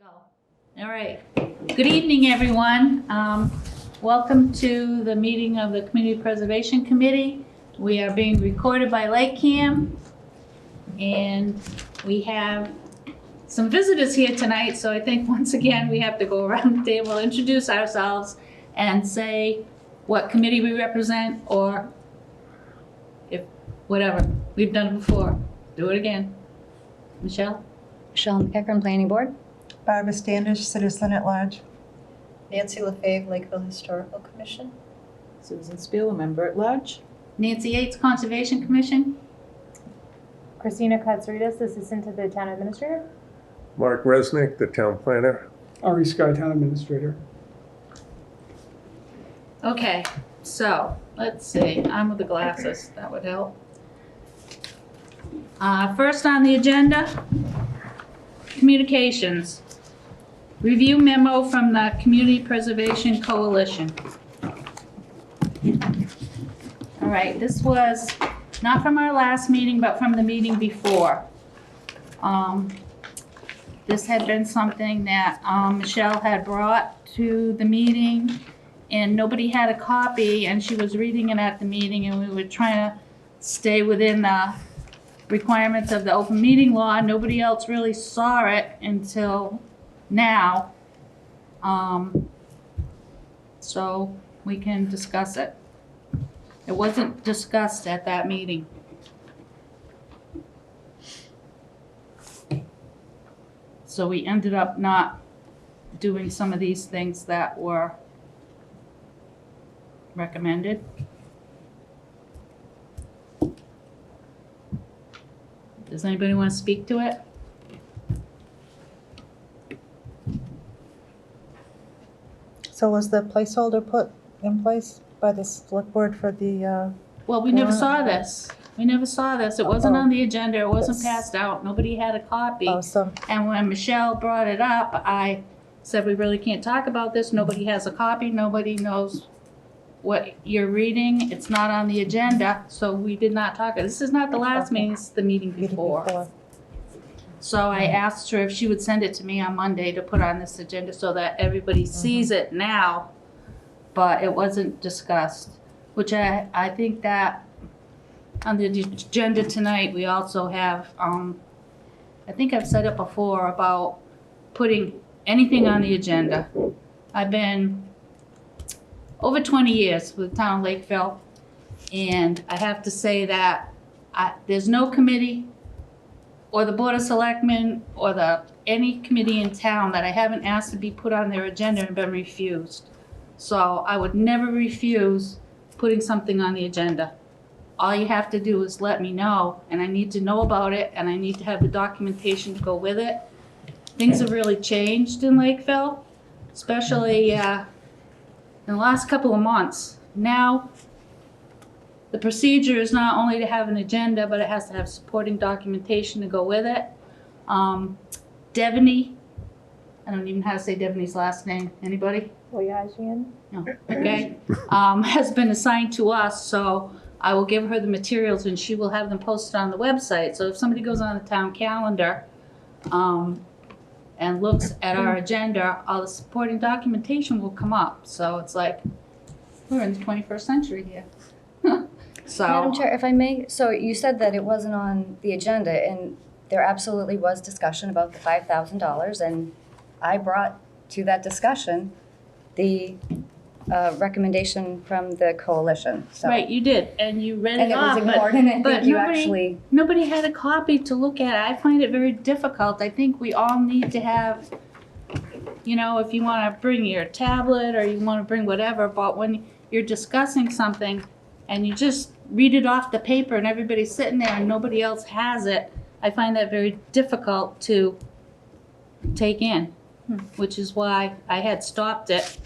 Go. All right. Good evening, everyone. Welcome to the meeting of the Community Preservation Committee. We are being recorded by LakeCAM, and we have some visitors here tonight, so I think once again we have to go around the table, introduce ourselves, and say what committee we represent, or if whatever. We've done it before. Do it again. Michelle? Michelle McEachern, Planning Board. Barbara Standish, Citizen at Large. Nancy LaFave, Lakeville Historical Commission. Susan Spiel, a member at large. Nancy Yates, Conservation Commission. Christina Katsuridas, Assistant to the Town Administrator. Mark Resnick, the Town Planner. Ari Sky, Town Administrator. Okay, so let's see. I'm with the glasses. That would help. First on the agenda, communications. Review memo from the Community Preservation Coalition. All right, this was not from our last meeting, but from the meeting before. This had been something that Michelle had brought to the meeting, and nobody had a copy, and she was reading it at the meeting, and we were trying to stay within the requirements of the open meeting law. Nobody else really saw it until now. So we can discuss it. It wasn't discussed at that meeting. So we ended up not doing some of these things that were recommended. Does anybody want to speak to it? So was the placeholder put in place by the select board for the, Well, we never saw this. We never saw this. It wasn't on the agenda. It wasn't Yes. passed out. Nobody had a copy. so, And when Michelle brought it up, I said, we really can't talk about this. Nobody has a copy. Nobody knows what you're reading. It's not on the agenda, so we did not talk. This is not the last meeting, it's the meeting before. So I asked her if she would send it to me on Monday to put on this agenda so that everybody sees it now, but it wasn't discussed, which I think that on the agenda tonight, we also have, I think I've said it before about putting anything on the agenda. I've been over 20 years with the town of Lakeville, and I have to say that there's no committee or the Board of Selectmen or any committee in town that I haven't asked to be put on their agenda and been refused. So I would never refuse putting something on the agenda. All you have to do is let me know, and I need to know about it, and I need to have the documentation to go with it. Things have really changed in Lakeville, especially in the last couple of months. Now, the procedure is not only to have an agenda, but it has to have supporting documentation to go with it. Devaney, I don't even know how to say Devaney's last name. Anybody? Voyagian. No, okay. Has been assigned to us, so I will give her the materials and she will have them posted on the website. So if somebody goes on the town calendar and looks at our agenda, all the supporting documentation will come up. So it's like, we're in the 21st century here. So, Madam Chair, if I may, so you said that it wasn't on the agenda, and there absolutely was discussion about the $5,000, and I brought to that discussion the recommendation from the coalition. So. right, you did, and you read And it it was off, ignored, and I but think you actually. nobody had a copy to look at. I find it very difficult. I think we all need to have, you know, if you want to bring your tablet or you want to bring whatever, but when you're discussing something and you just read it off the paper and everybody's sitting there and nobody else has it, I find that very difficult to take in, which is why I had stopped it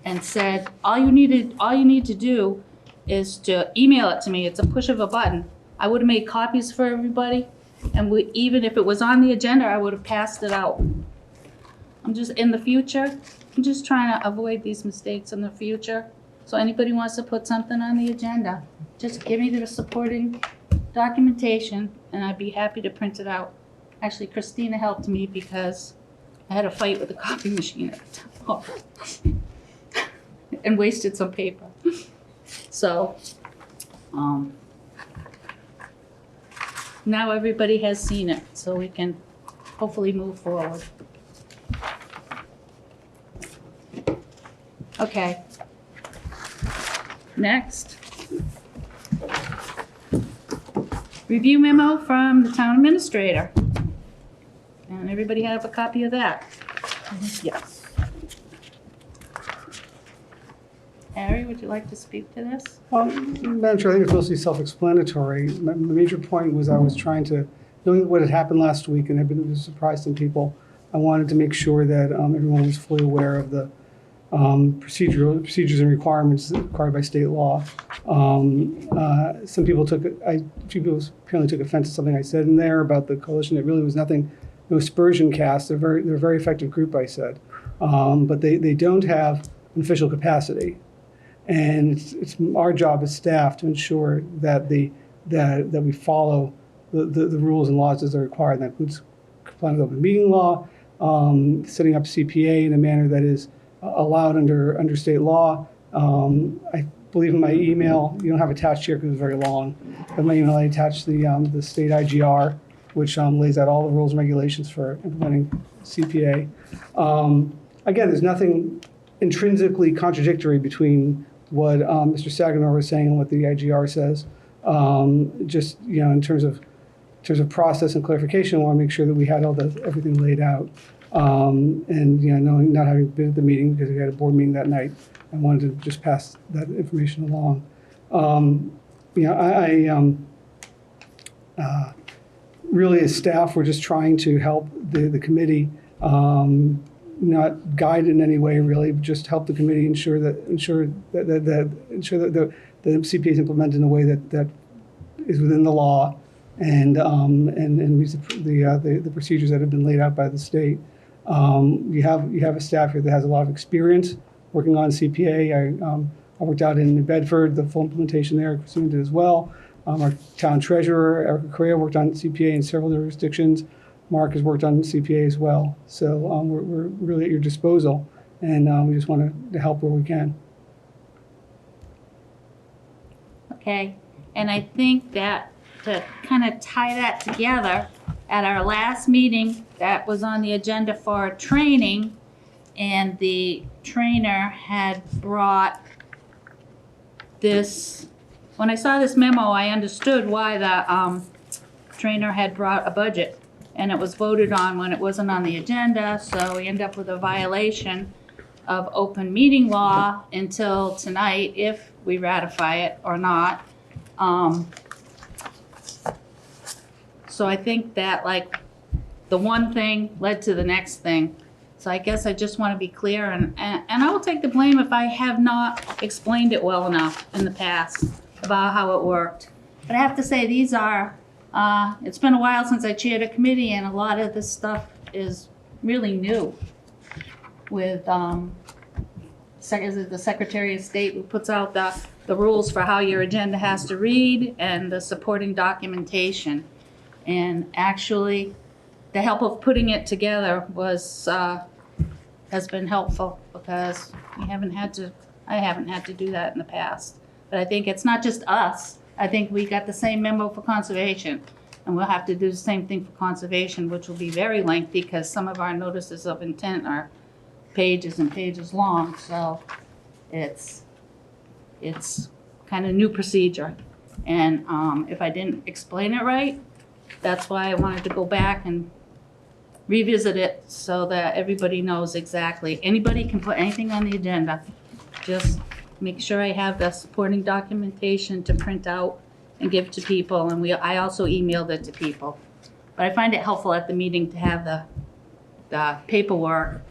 and said, all you need to do is to email it to me. It's a push of a button. I would have made copies for everybody, and even if it was on the agenda, I would have passed it out. I'm just, in the future, I'm just trying to avoid these mistakes in the future. So anybody wants to put something on the agenda, just give me the supporting documentation and I'd be happy to print it out. Actually, Christina helped me because I had a fight with the copy machine at the time. And wasted some paper. So, now everybody has seen it, so we can hopefully move forward. Okay. Next. Review memo from the town administrator. And everybody have a copy of that? Yes. Harry, would you like to speak to this? Madam Chair, I think it's mostly self-explanatory. The major point was I was trying to, knowing what had happened last week and had been a surprise to people, I wanted to make sure that everyone was fully aware of the procedures and requirements required by state law. Some people apparently took offense to something I said in there about the coalition. It really was nothing, no aspersion cast. They're a very effective group, I said. But they don't have an official capacity. And it's our job as staff to ensure that that we follow the rules and laws as they're required. That includes complying with open meeting law, setting up CPA in a manner that is allowed under state law. I believe in my email, you don't have attached here because it's very long, but in my email I attached the state IGR, which lays out all the rules and regulations for implementing CPA. Again, there's nothing intrinsically contradictory between what Mr. Sagamore was saying and what the IGR says. Just in terms of process and clarification, I want to make sure that we had everything laid out. And knowing not having been at the meeting because we had a board meeting that night, I wanted to just pass that information along. Really, as staff, we're just trying to help the committee. Not guide in any way, really, but just help the committee ensure that the CPA is implemented in a way that is within the law and meets the procedures that have been laid out by the state. You have a staff here that has a lot of experience working on CPA. I worked out in New Bedford, the full implementation there. Christine did as well. Our town treasurer, Erica Correa, worked on CPA in several jurisdictions. Mark has worked on CPA as well. So we're really at your disposal, and we just want to help where we can. Okay, and I think that to kind of tie that together, at our last meeting, that was on the agenda for training, and the trainer had brought this. When I saw this memo, I understood why the trainer had brought a budget. And it was voted on when it wasn't on the agenda, so we end up with a violation of open meeting law until tonight, if we ratify it or not. So I think that the one thing led to the next thing. So I guess I just want to be clear, and I will take the blame if I have not explained it well enough in the past about how it worked. But I have to say, these are it's been a while since I chaired a committee, and a lot of this stuff is really new. With the Secretary of State who puts out the rules for how your agenda has to read and the supporting documentation. And actually, the help of putting it together has been helpful because I haven't had to do that in the past. But I think it's not just us. I think we got the same memo for conservation, and we'll have to do the same thing for conservation, which will be very lengthy because some of our notices of intent are pages and pages long. So it's kind of new procedure. And if I didn't explain it right, that's why I wanted to go back and revisit it so that everybody knows exactly. Anybody can put anything on the agenda. Just make sure I have the supporting documentation to print out and give to people, and I also emailed it to people. But I find it helpful at the meeting to have the paperwork,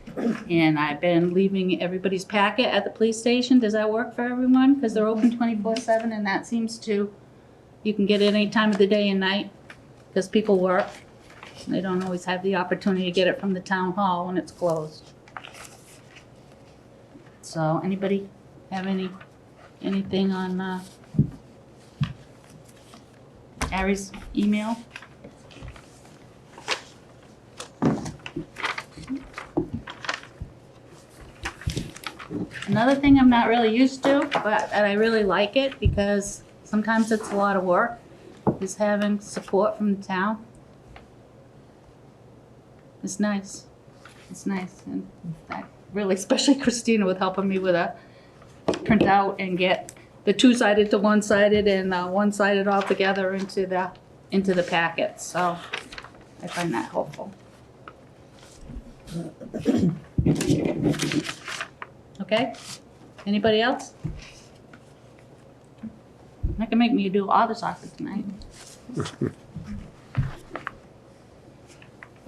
and I've been leaving everybody's packet at the police station. Does that work for everyone? Because they're open 24/7, and that seems to, you can get it any time of the day and night, because people work. They don't always have the opportunity to get it from the town hall when it's closed. So anybody have anything on Harry's email? Another thing I'm not really used to, and I really like it because sometimes it's a lot of work, is having support from the town. It's nice. It's nice. And I really, especially Christina with helping me with a printout and get the two-sided to one-sided and one-sided all together into the packet. So I find that helpful. Okay? Anybody else? That can make me do all this often tonight.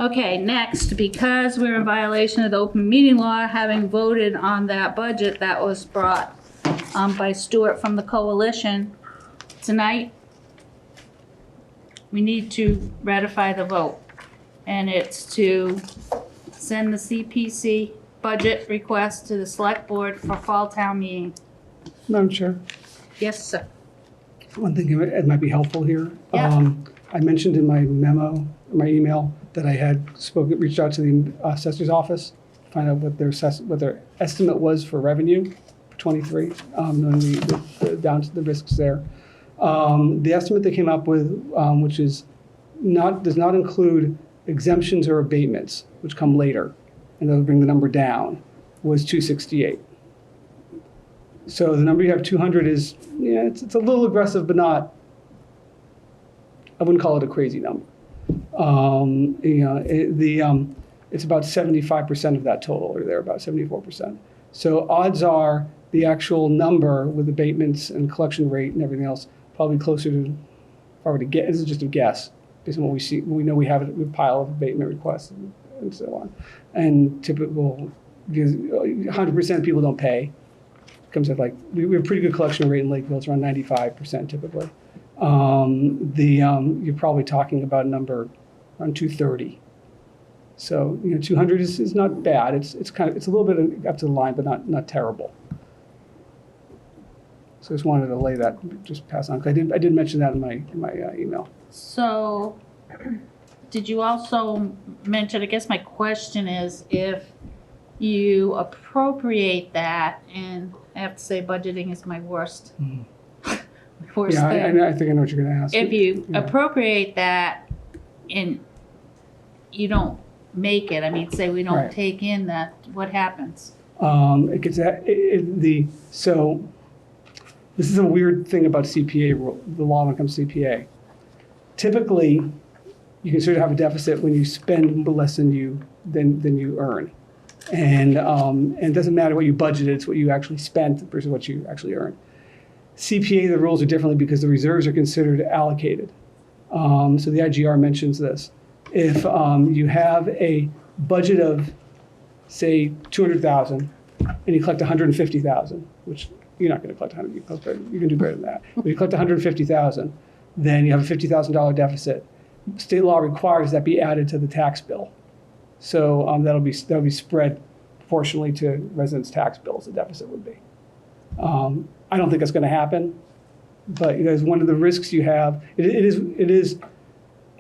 Okay, next, because we're in violation of the open meeting law, having voted on that budget that was brought by Stuart from the coalition, tonight, we need to ratify the vote. And it's to send the CPC budget request to the select board for fall town meeting. Madam Chair, Yes, sir. one thing it might be helpful here. Yeah. I mentioned in my memo, my email, that I had reached out to the assessor's office to find out what their estimate was for revenue for '23, knowing down to the risks there. The estimate they came up with, which does not include exemptions or abatements, which come later, and that'll bring the number down, was 268. So the number you have, 200, is, it's a little aggressive, but not, I wouldn't call it a crazy number. It's about 75% of that total, or they're about 74%. So odds are the actual number with abatements and collection rate and everything else probably closer to, if I were to guess, this is just a guess, based on what we see. We know we have a pile of abatement requests and so on. And typical, because 100% of people don't pay. Comes at like, we have a pretty good collection rate in Lakeville. It's around 95% typically. You're probably talking about a number around 230. So 200 is not bad. It's a little bit up to the line, but not terrible. So I just wanted to lay that, just pass on. 'Cause I did mention that in my email. So, did you also mention, I guess my question is, if you appropriate that, and I have to say budgeting is my worst, worst Yeah, thing. I think I know what you're going to ask. If you Yeah. appropriate that and you don't make it, I mean, say we don't Right. take in that, what happens? It gets so this is a weird thing about CPA rule, the law when it comes to CPA. Typically, you can sort of have a deficit when you spend less than you earn, and it doesn't matter what you budgeted; it's what you actually spent versus what you actually earned. CPA, the rules are differently because the reserves are considered allocated. So the IGR mentions this. If you have a budget of, say, 200,000, and you collect 150,000, which you're not going to collect 100, you can do better than that. But you collect 150,000, then you have a $50,000 deficit. State law requires that be added to the tax bill. So that'll be spread proportionally to residents' tax bills. The deficit would be. I don't think that's going to happen, but one of the risks you have. It is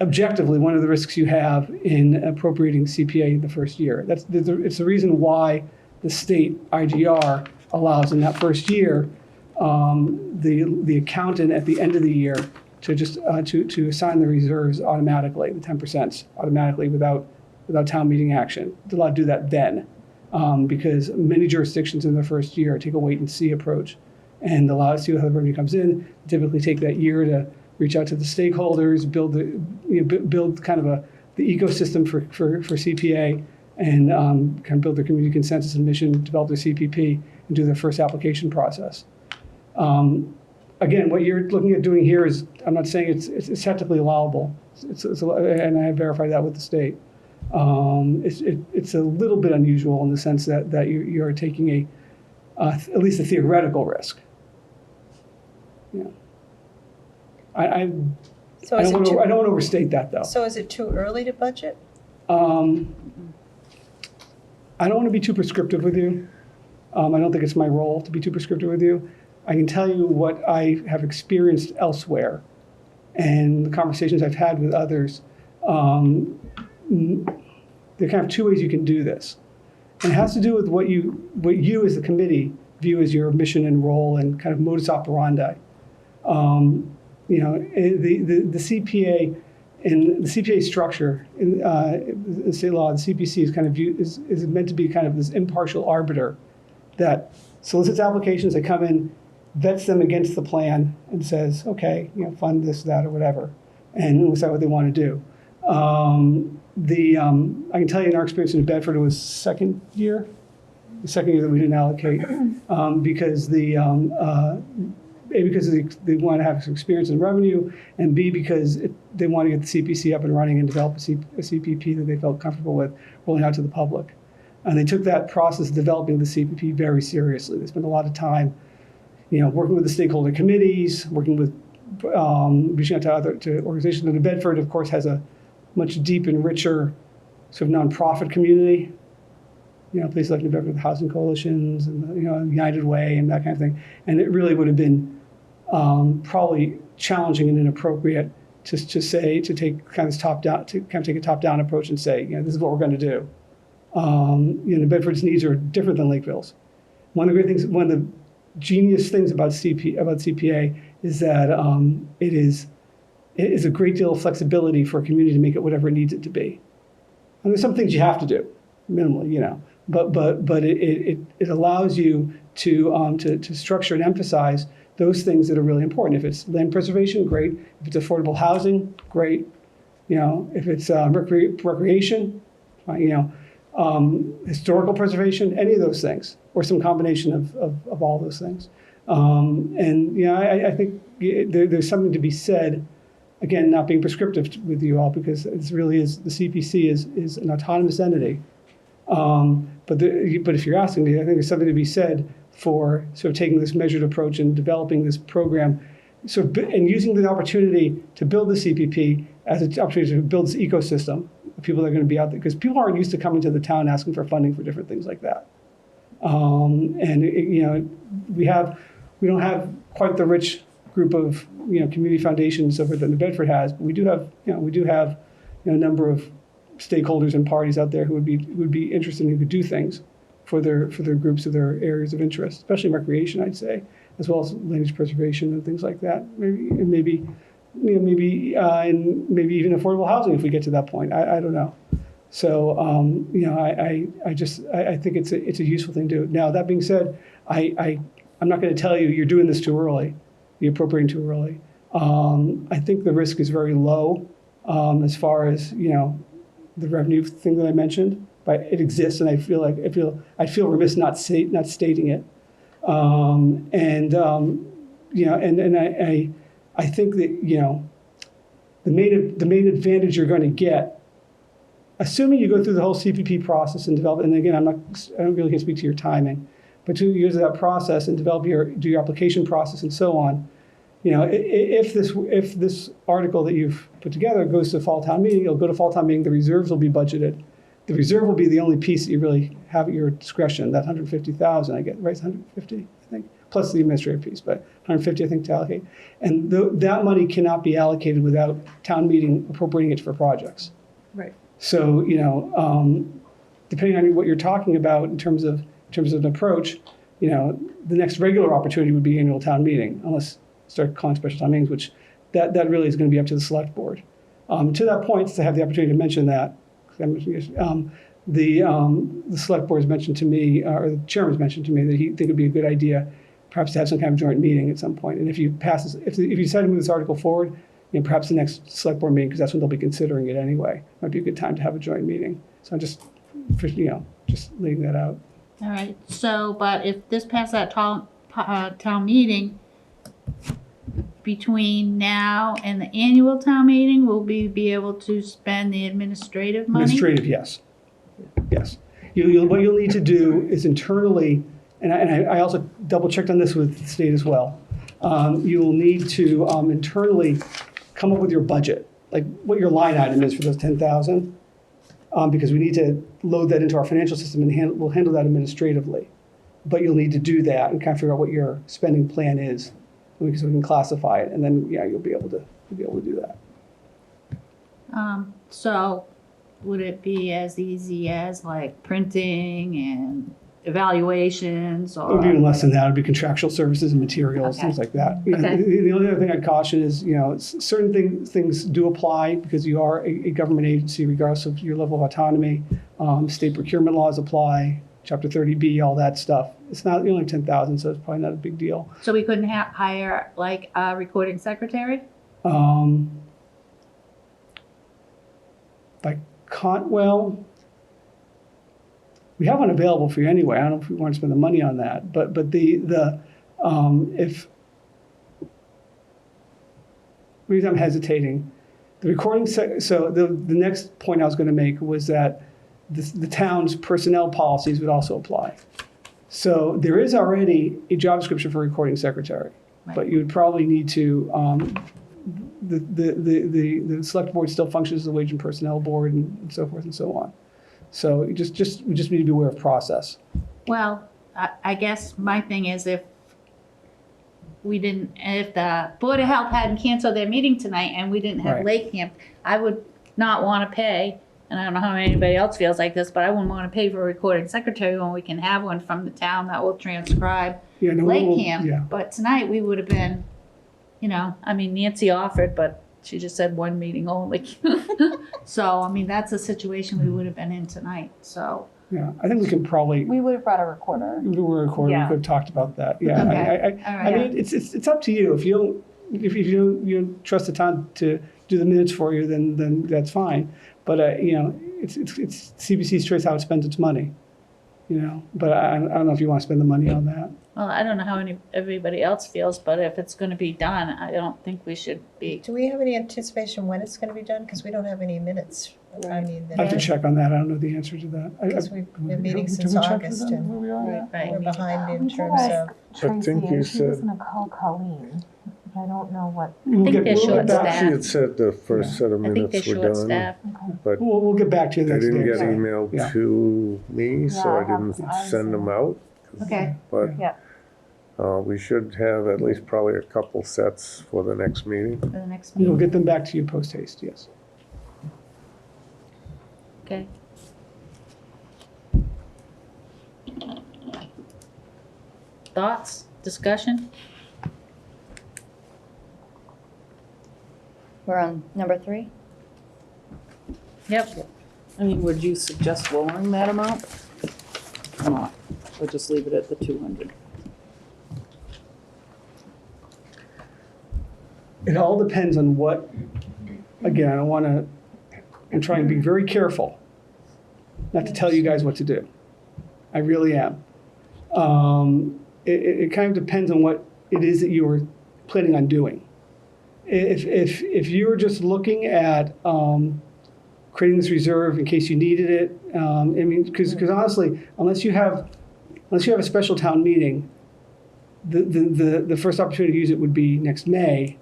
objectively one of the risks you have in appropriating CPA the first year. It's the reason why the state IGR allows in that first year the accountant at the end of the year to just to assign the reserves automatically, the 10% automatically without town meeting action. They're allowed to do that then, because many jurisdictions in the first year take a wait and see approach and allow us to see how the revenue comes in. Typically take that year to reach out to the stakeholders, build kind of the ecosystem for CPA, and kind of build their community consensus and mission, develop their CPP, and do their first application process. Again, what you're looking at doing here is, I'm not saying it's technically allowable, and I have verified that with the state. It's a little bit unusual in the sense that you're taking at least a theoretical risk. Yeah. I don't want to overstate that, though. So is it too early to budget? I don't want to be too prescriptive with you. I don't think it's my role to be too prescriptive with you. I can tell you what I have experienced elsewhere and the conversations I've had with others. There are kind of two ways you can do this. And it has to do with what you as the committee view as your mission and role and kind of modus operandi. You know, the CPA and the CPA structure in state law, the CPC is kind of is meant to be kind of this impartial arbiter that solicits applications that come in, vets them against the plan, and says, okay, you know, fund this, that, or whatever, and decide what they want to do. I can tell you in our experience in New Bedford, it was the second year that we didn't allocate because they want to have some experience in revenue, and B, because they want to get the CPC up and running and develop a CPP that they felt comfortable with rolling out to the public. And they took that process of developing the CPP very seriously. They spent a lot of time, you know, working with the stakeholder committees, working with reaching out to organizations. New Bedford, of course, has a much deep and richer sort of nonprofit community. You know, places like New Bedford Housing Coalitions and, you know, United Way and that kind of thing. And it really would have been probably challenging and inappropriate to take kind of take a top-down approach and say, you know, this is what we're going to do. You know, New Bedford's needs are different than Lakeville's. One of the genius things about CPA is that it is a great deal of flexibility for a community to make it whatever it needs it to be. And there's some things you have to do, minimally, you know, but it allows you to structure and emphasize those things that are really important. If it's land preservation, great. If it's affordable housing, great. You know, if it's recreation, you know, historical preservation, any of those things, or some combination of all those things. And you know, I think there's something to be said. Again, not being prescriptive with you all, because it really is, the CPC is an autonomous entity. But if you're asking me, I think there's something to be said for sort of taking this measured approach and developing this program, and using the opportunity to build the CPP as an opportunity to build this ecosystem of people that are going to be out there, because people aren't used to coming to the town asking for funding for different things like that. You know, we don't have quite the rich group of, you know, community foundations over that New Bedford has, but we do have a number of stakeholders and parties out there who would be interested and who could do things for their groups of their areas of interest, especially recreation, I'd say, as well as land use preservation and things like that. Maybe even affordable housing if we get to that point. I don't know. So you know, I think it's a useful thing to do. Now, that being said, I'm not going to tell you you're doing this too early, you're appropriating too early. I think the risk is very low as far as, you know, the revenue thing that I mentioned, but it exists, and I feel remiss not stating it. You know, and I think that, you know, the main advantage you're going to get, assuming you go through the whole CPP process and develop, and again, I don't really can speak to your timing, but 2 years of that process and do your application process and so on. You know, if this article that you've put together goes to fall town meeting, it'll go to fall town meeting. The reserves will be budgeted. The reserve will be the only piece that you really have at your discretion. That 150,000, I get right, 150, I think, plus the administrative piece, but 150, I think, to allocate. And that money cannot be allocated without town meeting appropriating it for projects. Right. So, you know, depending on what you're talking about in terms of an approach, you know, the next regular opportunity would be annual town meeting, unless start calling special town meetings, which that really is going to be up to the select board. To that point, to have the opportunity to mention that, the select board has mentioned to me, or the chairman's mentioned to me, that he think it'd be a good idea perhaps to have some kind of joint meeting at some point. And if you decide to move this article forward, you know, perhaps the next select board meeting, because that's when they'll be considering it anyway, might be a good time to have a joint meeting. So I'm just leaving that out. All right, so, but if this passes at town meeting, between now and the annual town meeting, will we be able to spend the administrative money? Administrative, yes. Yes. What you'll need to do is internally, and I also double checked on this with the state as well. You will need to internally come up with your budget, like what your line item is for those 10,000, because we need to load that into our financial system, and we'll handle that administratively. But you'll need to do that and kind of figure out what your spending plan is, because we can classify it, and then you'll be able to do that. So would it be as easy as like printing and evaluations It would be even or, less than that. It would be contractual services and materials, Okay. things like that. You know, Okay. the only other thing I'd caution is, certain things do apply because you are a government agency regardless of your level of autonomy. State procurement laws apply, Chapter 30B, all that stuff. It's not, only 10,000, so it's probably not a big deal. so we couldn't hire like a recording secretary? Well, we have one available for you anyway. I don't know if we want to spend the money on that, but if the reason I'm hesitating, the recording so the next point I was going to make was that the town's personnel policies would also apply. So there is already a job description for recording secretary, Right. but you would probably need to the select board still functions as the wage and personnel board and so forth and so on. So we just need to be aware of process. Well, I guess my thing is if the Board of Health hadn't canceled their meeting tonight and we didn't have Right. LakeCAM, I would not want to pay, and I don't know how anybody else feels like this, but I wouldn't want to pay for a recording secretary when we can have one from the town that will transcribe Yeah, no, LakeCAM. yeah. But tonight we would have been, Nancy offered, but she just said one meeting only. So, that's a situation we would have been in tonight, so. Yeah, I think we can probably. We would have brought a recorder. We were recording. Yeah. We could have talked about that. Yeah, Okay. All I right. mean, it's up to you. If you don't trust the town to do the minutes for you, then that's fine. But it's CBC's choice how it spends its money. But I don't know if you want to spend the money on that. Well, I don't know how everybody else feels, but if it's gonna be done, I don't think we should be. Do we have any anticipation when it's going to be done? Because we don't have any minutes. I mean, I have to check on that. I don't know the answer to that. Because we've been meeting Did we since check for August them, and where we are now? Right. we're behind in We did terms of, ask Tracy, think you and she was said- gonna call Colleen. I don't know what. We'll think get- they're we'll get back- short-staffed. She had said the first set of I think they're minutes were short done, staffed. but We'll get back to you they next didn't day. get Yeah. emailed Yeah. to me, so Yeah, I didn't I send them out. Okay. But Yeah. we should have at least probably a couple sets for the next meeting. For the next We'll meeting, get them back to you post haste. Yes. okay. Thoughts, discussion? We're on number 3? Yep. Would you suggest lowering that amount? Or not? Or just leave it at the 200? It all depends on what. Again, I don't want to. I'm trying to be very careful, not to tell you guys what to do. I really am. It kind of depends on what it is that you were planning on doing. If you were just looking at creating this reserve in case you needed it, because honestly, unless you have a special town meeting, the first opportunity to use it would be next May,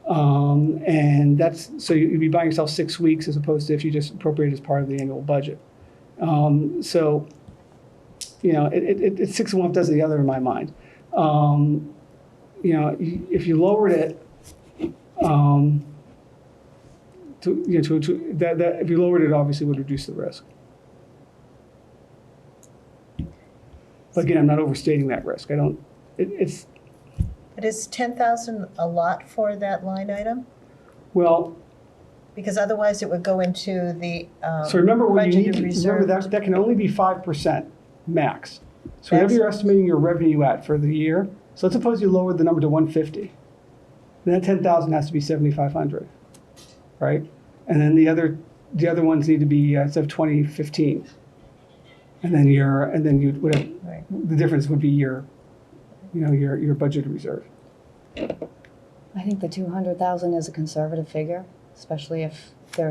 and that's so you'd be buying yourself 6 weeks as opposed to if you just appropriate as part of the annual budget. So, it's 6 of one, does the other in my mind. If you lowered it, if you lowered it, obviously would reduce the risk. But again, I'm not overstating that risk. I don't. It's but is 10,000 a lot for that line item? well. Because otherwise it would go into the So remember what you need budgeted to reserve. remember that can only be 5% max. So whatever you're estimating your revenue at for the year. So let's suppose you lowered the number to 150. Then that 10,000 has to be 7,500, right? And then the other ones need to be instead of 2015. And then Right. the difference would be your budgeted reserve. I think the 200,000 is a conservative figure, especially if the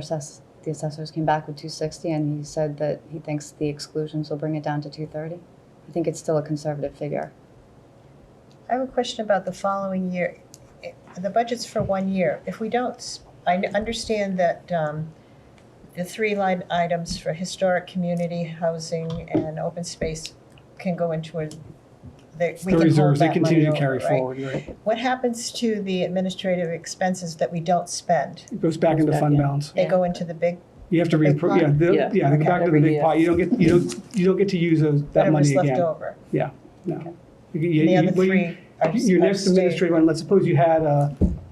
assessors came back with 260 and he said that he thinks the exclusions will bring it down to 230. I think it's still a conservative figure. I have a question about the following year. The budget's for 1 year. If we don't, I understand that the 3 line items for historic community, housing, and open space can go into we The can hold reserves, they that money continue to over, carry right? forward, right? What happens to the administrative expenses that we don't spend? It goes back into back fund in. balance. They Yeah. go into the big You have to big reapprove, pot? yeah, go back to the Every big year. pot. You don't get to use that money Whatever's left again. over. Yeah, no. Okay. You- The other well, three are Your next stayed. administrative one, let's suppose you had,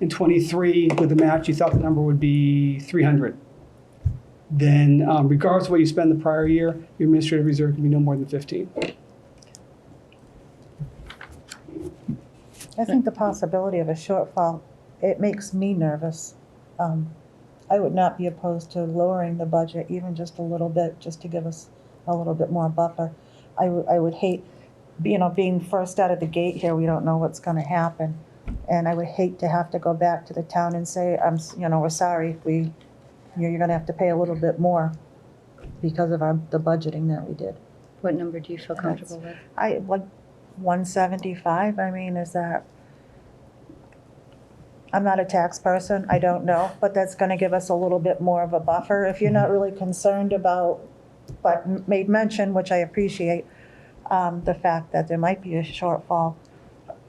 in '23 with the match, you thought the number would be 300. Then regardless of what you spend the prior year, your administrative reserve can be no more than 15. I think the possibility of a shortfall, it makes me nervous. I would not be opposed to lowering the budget even just a little bit, just to give us a little bit more buffer. I would hate, being first out of the gate here, we don't know what's gonna happen. And I would hate to have to go back to the town and say, we're sorry, you're gonna have to pay a little bit more because of the budgeting that we did. What number do you feel comfortable with? Like 175, is that, I'm not a tax person, I don't know, but that's gonna give us a little bit more of a buffer. If you're not really concerned about, but made mention, which I appreciate, the fact that there might be a shortfall,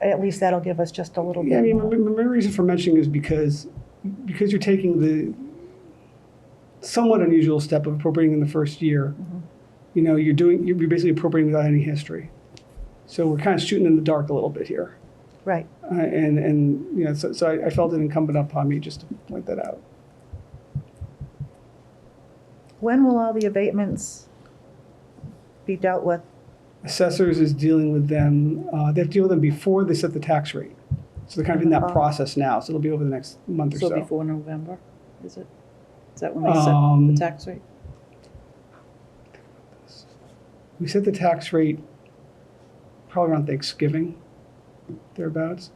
at least that'll give us just a little Yeah, bit more. my reason for mentioning is because you're taking the somewhat unusual step of appropriating in the first year. You're basically appropriating without any history. So we're kind of shooting in the dark a little bit here. Right. So I felt it incumbent upon me just to point that out. When will all the abatements be dealt with? Assessors is dealing with them, they have to deal with them before they set the tax rate. So they're kind of in that Oh. process now, so it'll be over the next month or so. So before November, is it? Is that when they set the tax rate? We set the tax rate probably around Thanksgiving, thereabouts.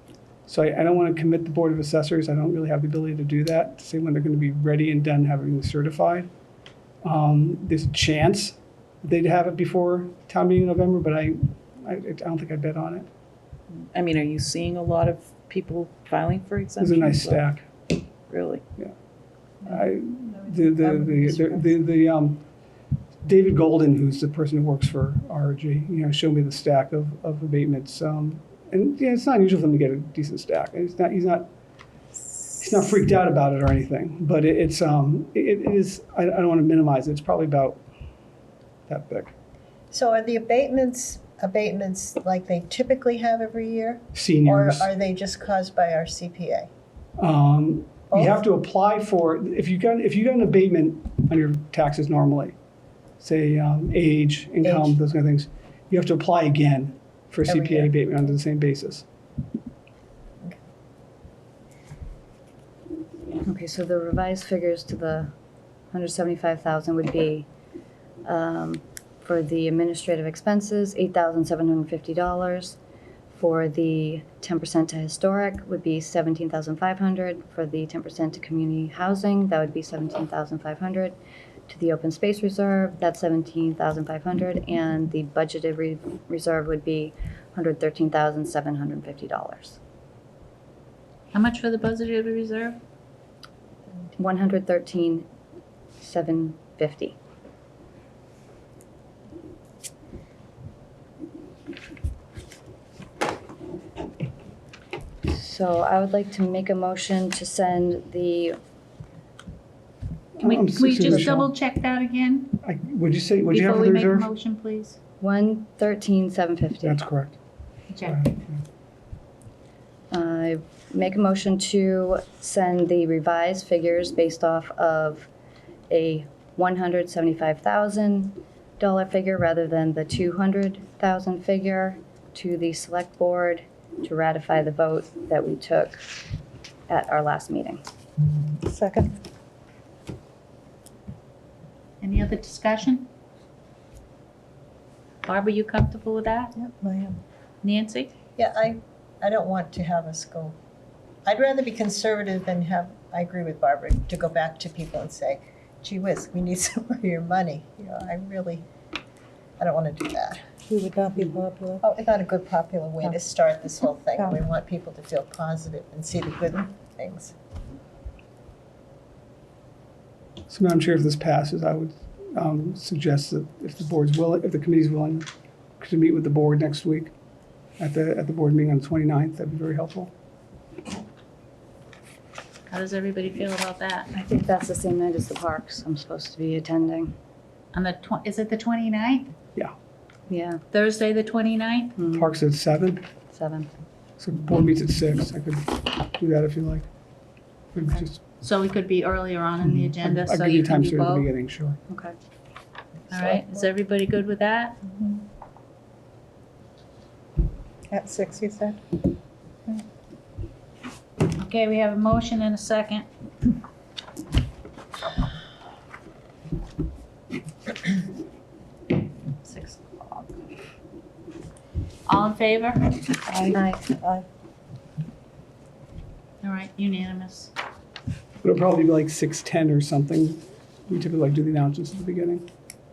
So I don't want to commit the Board of Assessors. I don't really have the ability to do that, to say when they're going to be ready and done having certified. There's a chance they'd have it before town meeting in November, but I don't think I'd bet on it. I mean, are you seeing a lot of people filing for There's exemptions? a nice stack. Really? David Golden, who's the person who works for RRG, showed me the stack of abatements. And it's not unusual for them to get a decent stack. He's not freaked out about it or anything, but it is. I don't want to minimize it. It's probably about that big. So are the abatements like they typically have every year? Seniors. Or are they just caused by our CPA? You have to apply for, if you got an abatement on your taxes normally, say age, income, Age. those kind of things, you have to apply again for a Every CPA year. abatement under the same basis. Okay, so the revised figures to the 175,000 would be, for the administrative expenses, $8,750. For the 10% to historic would be $17,500. For the 10% to community housing, that would be $17,500. To the open space reserve, that's $17,500, and the budgeted reserve would be $113,750. How much for the budgeted reserve? $113,750. So I would like to make a motion to send the, Can we Excuse me, just Michelle. double check that again? Would you have Before for we the make a reserve? motion, please? 113,750. That's correct. Check. I make a motion to send the revised figures based off of a $175,000 figure rather than the $200,000 figure to the select board to ratify the vote that we took at our last meeting. Second? Any other discussion? Barbara, you comfortable with that? Yep, I am. Nancy? Yeah, I don't want to have us go, I'd rather be conservative than I agree with Barbara, to go back to people and say, gee whiz, we need some more of your money. I don't want to do that. We would not be popular. Oh, it's not a good popular way to start this whole thing. No. We want people to feel positive and see the good things. So Madam Chair, if this passes, I would suggest that if the committee's willing to meet with the board next week at the board meeting on the 29th, that'd be very helpful. How does everybody feel about that? I think that's the same night as the parks I'm supposed to be attending. On the is it the 29th? Yeah, Thursday, the 29th? Parks at 7, 7. so board meets at 6. I could do that if you like. Maybe just, So we could be earlier on in the agenda, I'll so give you you can time do to at the both. beginning, sure. Okay. All right, is everybody good with that? At 6, you said? Okay, we have a motion and a second. Six o'clock. All in favor? Aye. Aye. All right, unanimous. It'll probably be like 6:10 or something. We typically like do the announcements at the beginning.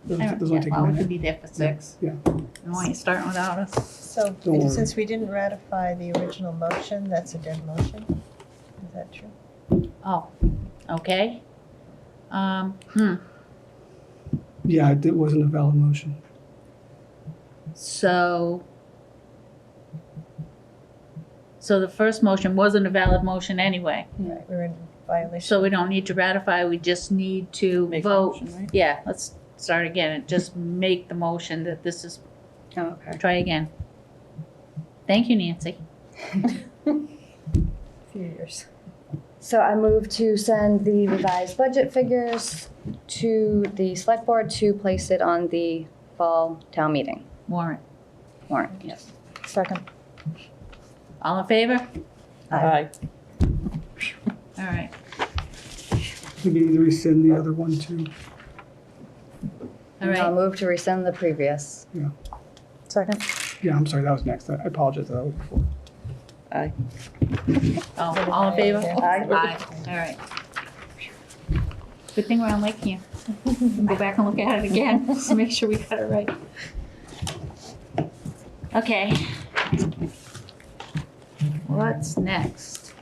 Those Yeah, only take a well, we minute. could be there for 6. Yeah. And why you starting without us? So, Don't worry. since we didn't ratify the original motion, that's a dead motion? Is that true? Oh, okay. Yeah, it wasn't a valid motion. So the first motion wasn't a valid motion anyway. Right, we're in violation. So we don't need to ratify, we just need to Make a vote. motion, right? Yeah, let's start again and just make the motion that this is, Oh, okay. try again. Thank you, Nancy. Few years. So I move to send the revised budget figures to the select board to place it on the fall town meeting Warrant. warrant, yes. Second. All in favor? Aye. All right. We need to rescind the other one too. All And I'll right. move to rescind the previous. Second. Yeah, I'm sorry, that was next. I apologize, that was before. Aye. Oh, all in favor? Aye. Aye. All right. Good thing we're on LakeCAM. Go back and look at it again, just to make sure we got it right. Okay. What's next?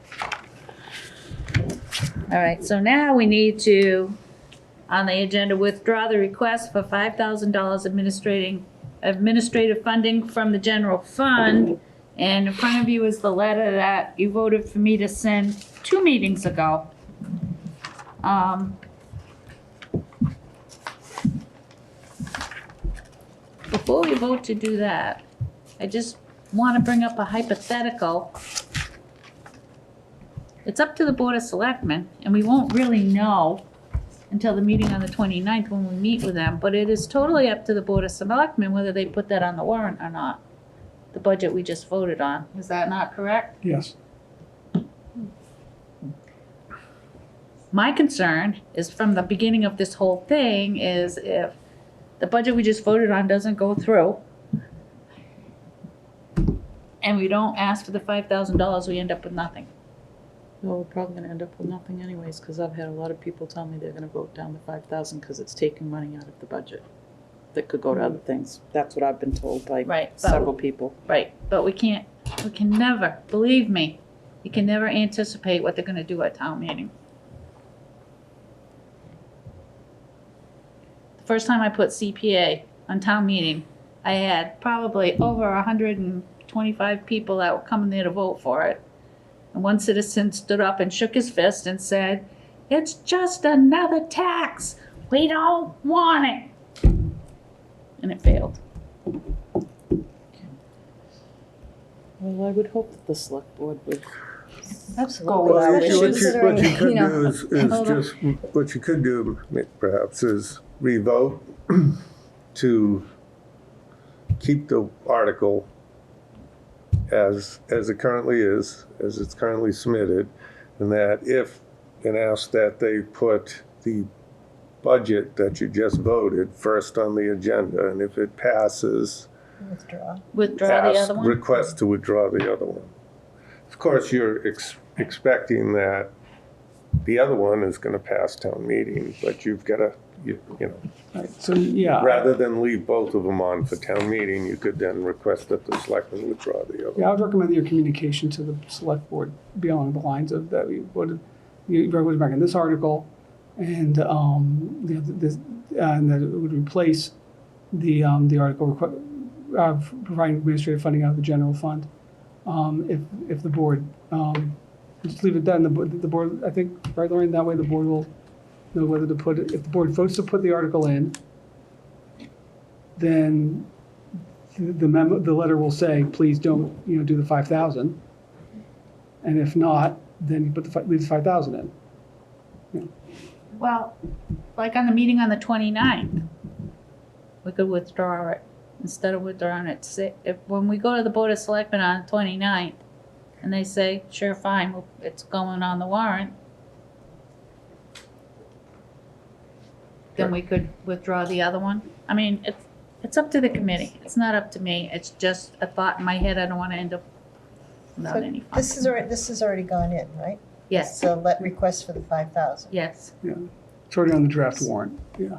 All right, so now we need to, on the agenda, withdraw the request for $5,000 administrative funding from the general fund. And in front of you is the letter that you voted for me to send 2 meetings ago. Before we vote to do that, I just want to bring up a hypothetical. It's up to the Board of Selectmen, and we won't really know until the meeting on the 29th when we meet with them, but it is totally up to the Board of Selectmen whether they put that on the warrant or not. The budget we just voted on. Is that not correct? Yes. My concern is from the beginning of this whole thing is if the budget we just voted on doesn't go through and we don't ask for the $5,000, we end up with nothing. Well, we're probably gonna end up with nothing anyways, because I've had a lot of people tell me they're gonna vote down the 5,000 because it's taking money out of the budget that could go to other things. That's what I've been told by Right, but- several people. Right, but we can never, believe me, you can never anticipate what they're gonna do at town meeting. The first time I put CPA on town meeting, I had probably over 125 people that were coming there to vote for it. And one citizen stood up and shook his fist and said, "It's just another tax. We don't want it." And it failed. Well, I would hope that the select board would. Absolutely. Well, Especially what considering, you could you know, do is just, what you could do perhaps is revote to keep the article as it currently is, as it's currently submitted, and that and ask that they put the budget that you just voted first on the agenda, and if it passes, Withdraw. Withdraw the other one? request to withdraw the other one. Of course, you're expecting that the other one is gonna pass town meeting, but you've gotta, you know, Right, so, yeah. rather than leave both of them on for town meeting, you could then request that the selectmen withdraw the other Yeah, I one. would recommend that your communication to the select board be along the lines of that you would back in this article and, and that it would replace the article providing administrative funding out of the general fund. If the board Just leave it then, the board, I think, right, Lauren, that way the board will know whether to put it, if the board votes to put the article in, then the letter will say, please don't, do the 5,000. And if not, then you leave the 5,000 in. Well, like on the meeting on the 29th, we could withdraw it instead of withdrawing it. When we go to the Board of Selectmen on the 29th, and they say, sure, fine, well, it's going on the warrant, then we could withdraw the other one. I mean, it's up to the committee. It's not up to me. It's just a thought in my head. I don't want to end up without So any this funds. has already gone in, right? Yes, So let request for the 5,000. yes. It's already on the draft warrant, yeah.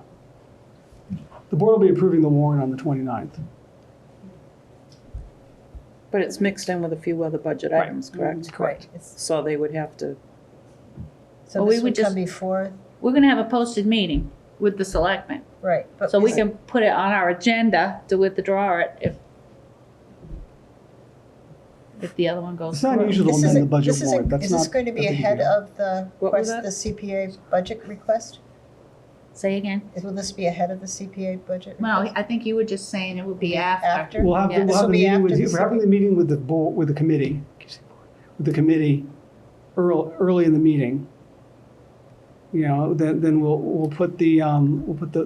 The board will be approving the warrant on the 29th. But it's mixed in with a few other budget Right. items, correct? Correct. So they would have to, So Well, we this would would come just- before, We're gonna have a posted meeting with the selectmen. right. But So we is- can put it on our agenda to withdraw it if the other one goes It's not through. unusual to This amend the isn't- budget this isn't- warrant. That's Is this not going to be a big ahead deal. of the What was request, that? the CPA budget request? Say again? Will this be ahead of the CPA budget No, request? I think you were just saying it would be after. After? We'll have, Yeah. we'll This have will the be meeting after with, the we're having the meeting with the board, with the committee, early in the meeting. Then we'll put the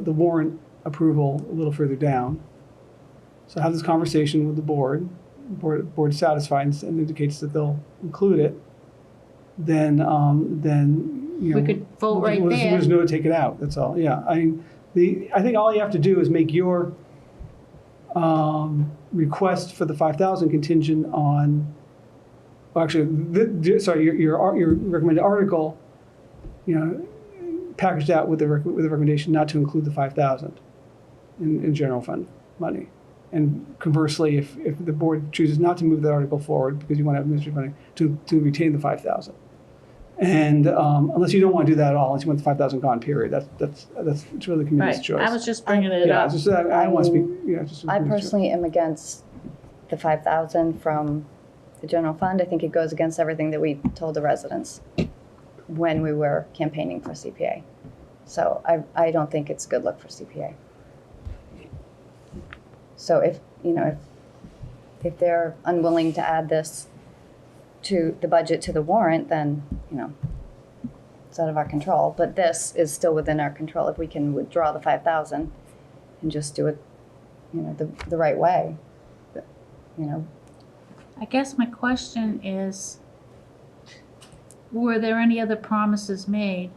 warrant approval a little further down. So have this conversation with the board. Board is satisfied and indicates that they'll include it. Then, We could vote right we'll there. just know to take it out, that's all, yeah. I think all you have to do is make your request for the 5,000 contingent on, well, actually, your recommended article, packaged out with the recommendation not to include the 5,000 in general fund money. And conversely, if the board chooses not to move that article forward because you want to have administrative money, to retain the 5,000. And unless you don't want to do that at all, unless you want the 5,000 gone, period, that's it's really the committee's Right, choice. I was just bringing it Yeah, up. it's just, I don't want to speak, just. I personally am against the 5,000 from the general fund. I think it goes against everything that we told the residents when we were campaigning for CPA. So I don't think it's a good look for CPA. So if they're unwilling to add this to the budget to the warrant, then, it's out of our control. But this is still within our control if we can withdraw the 5,000 and just do it, the right way. I guess my question is, were there any other promises made?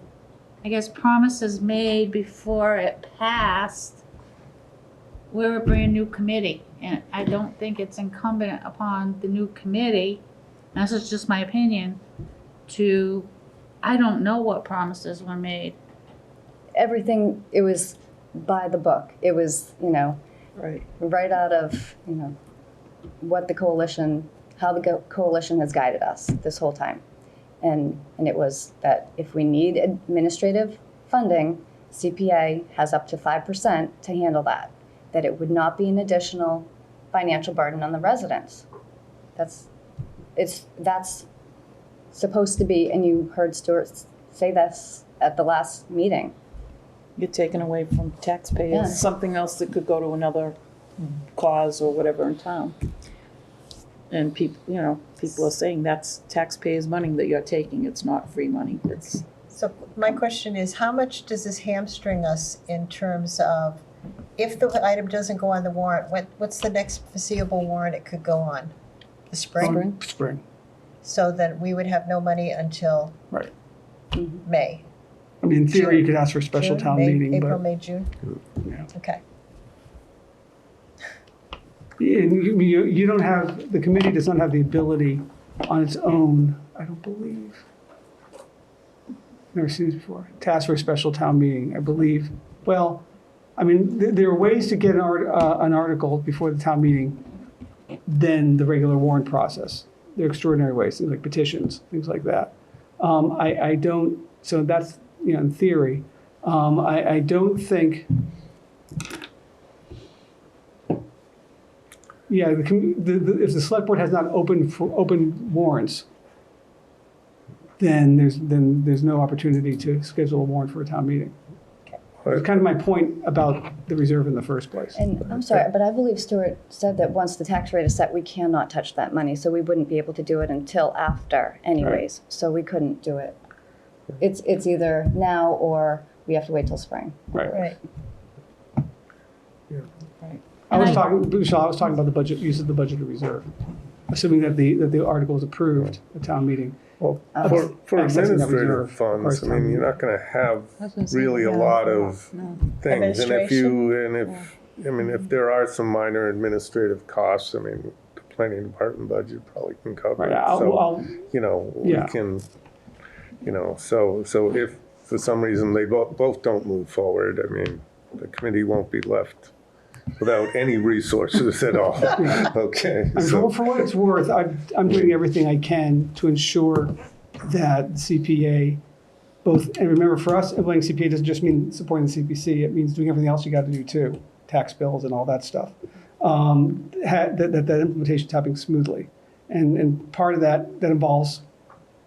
I guess promises made before it passed. We're a brand new committee, and I don't think it's incumbent upon the new committee, and this is just my opinion, I don't know what promises were made. Everything, it was by the book. It was, right. right out of, what the coalition, how the coalition has guided us this whole time. And it was that if we need administrative funding, CPA has up to 5% to handle that. That it would not be an additional financial burden on the residents. That's supposed to be, and you heard Stuart say this at the last meeting. You're taking away from taxpayers, Yeah. something else that could go to another cause or whatever in town. And people are saying that's taxpayers' money that you're taking. It's not free money. It's So my question is, how much does this hamstring us in terms of, if the item doesn't go on the warrant, what's the next foreseeable warrant it could go on? The spring? Spring, So that we would have no money until right. May? I mean, in theory, you June. could ask for a special June, town May, meeting, April, but, May, June? yeah. Okay. And you don't have, the committee does not have the ability on its own, I don't believe, never seen this before, to ask for a special town meeting, I believe. Well, I mean, there are ways to get an article before the town meeting than the regular warrant process. There are extraordinary ways, things like petitions, things like that. I don't, so that's, in theory. I don't think, yeah, if the select board has not opened warrants, then there's no opportunity to schedule a warrant for a town meeting. It's kind of my point about the reserve in the first place. And I'm sorry, but I believe Stuart said that once the tax rate is set, we cannot touch that money, so we wouldn't be able to do it until after anyways. So we couldn't do it. It's either now or we have to wait till spring. Right. Right. I was talking, Michelle, I was talking about the budget, use of the budgeted reserve, assuming that the article is approved at town meeting. Well, Okay. for Accessing that administrative reserve funds, requires I town mean, you're meeting. not gonna have I was gonna say, really a yeah, lot of no. things. And if there are some minor administrative costs, I mean, the planning department budget probably can cover Right, it. I'll, So, you know, we Yeah. can, you know, so if for some reason they both don't move forward, I mean, the committee won't be left without any resources at all. Okay, And so, for what it's worth, I'm doing everything I can to ensure that the CPA, both, and remember, for us, implementing CPA doesn't just mean supporting the CPC, it means doing everything else you got to do too, tax bills and all that stuff. That implementation's happening smoothly. And part of that involves,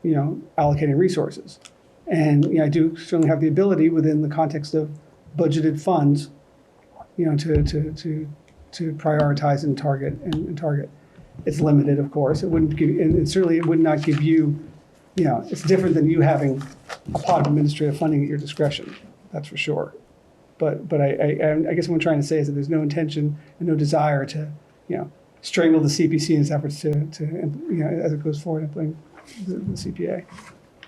you know, allocating resources. And, you know, I do certainly have the ability within the context of budgeted funds, you know, to prioritize and target. It's limited, of course. It wouldn't give, and certainly it would not give you, you know, it's different than you having a pot of administrative funding at your discretion. That's for sure. But I guess what I'm trying to say is that there's no intention and no desire to, you know, strangle the CPC in its efforts to you know, as it goes forward implementing the CPA.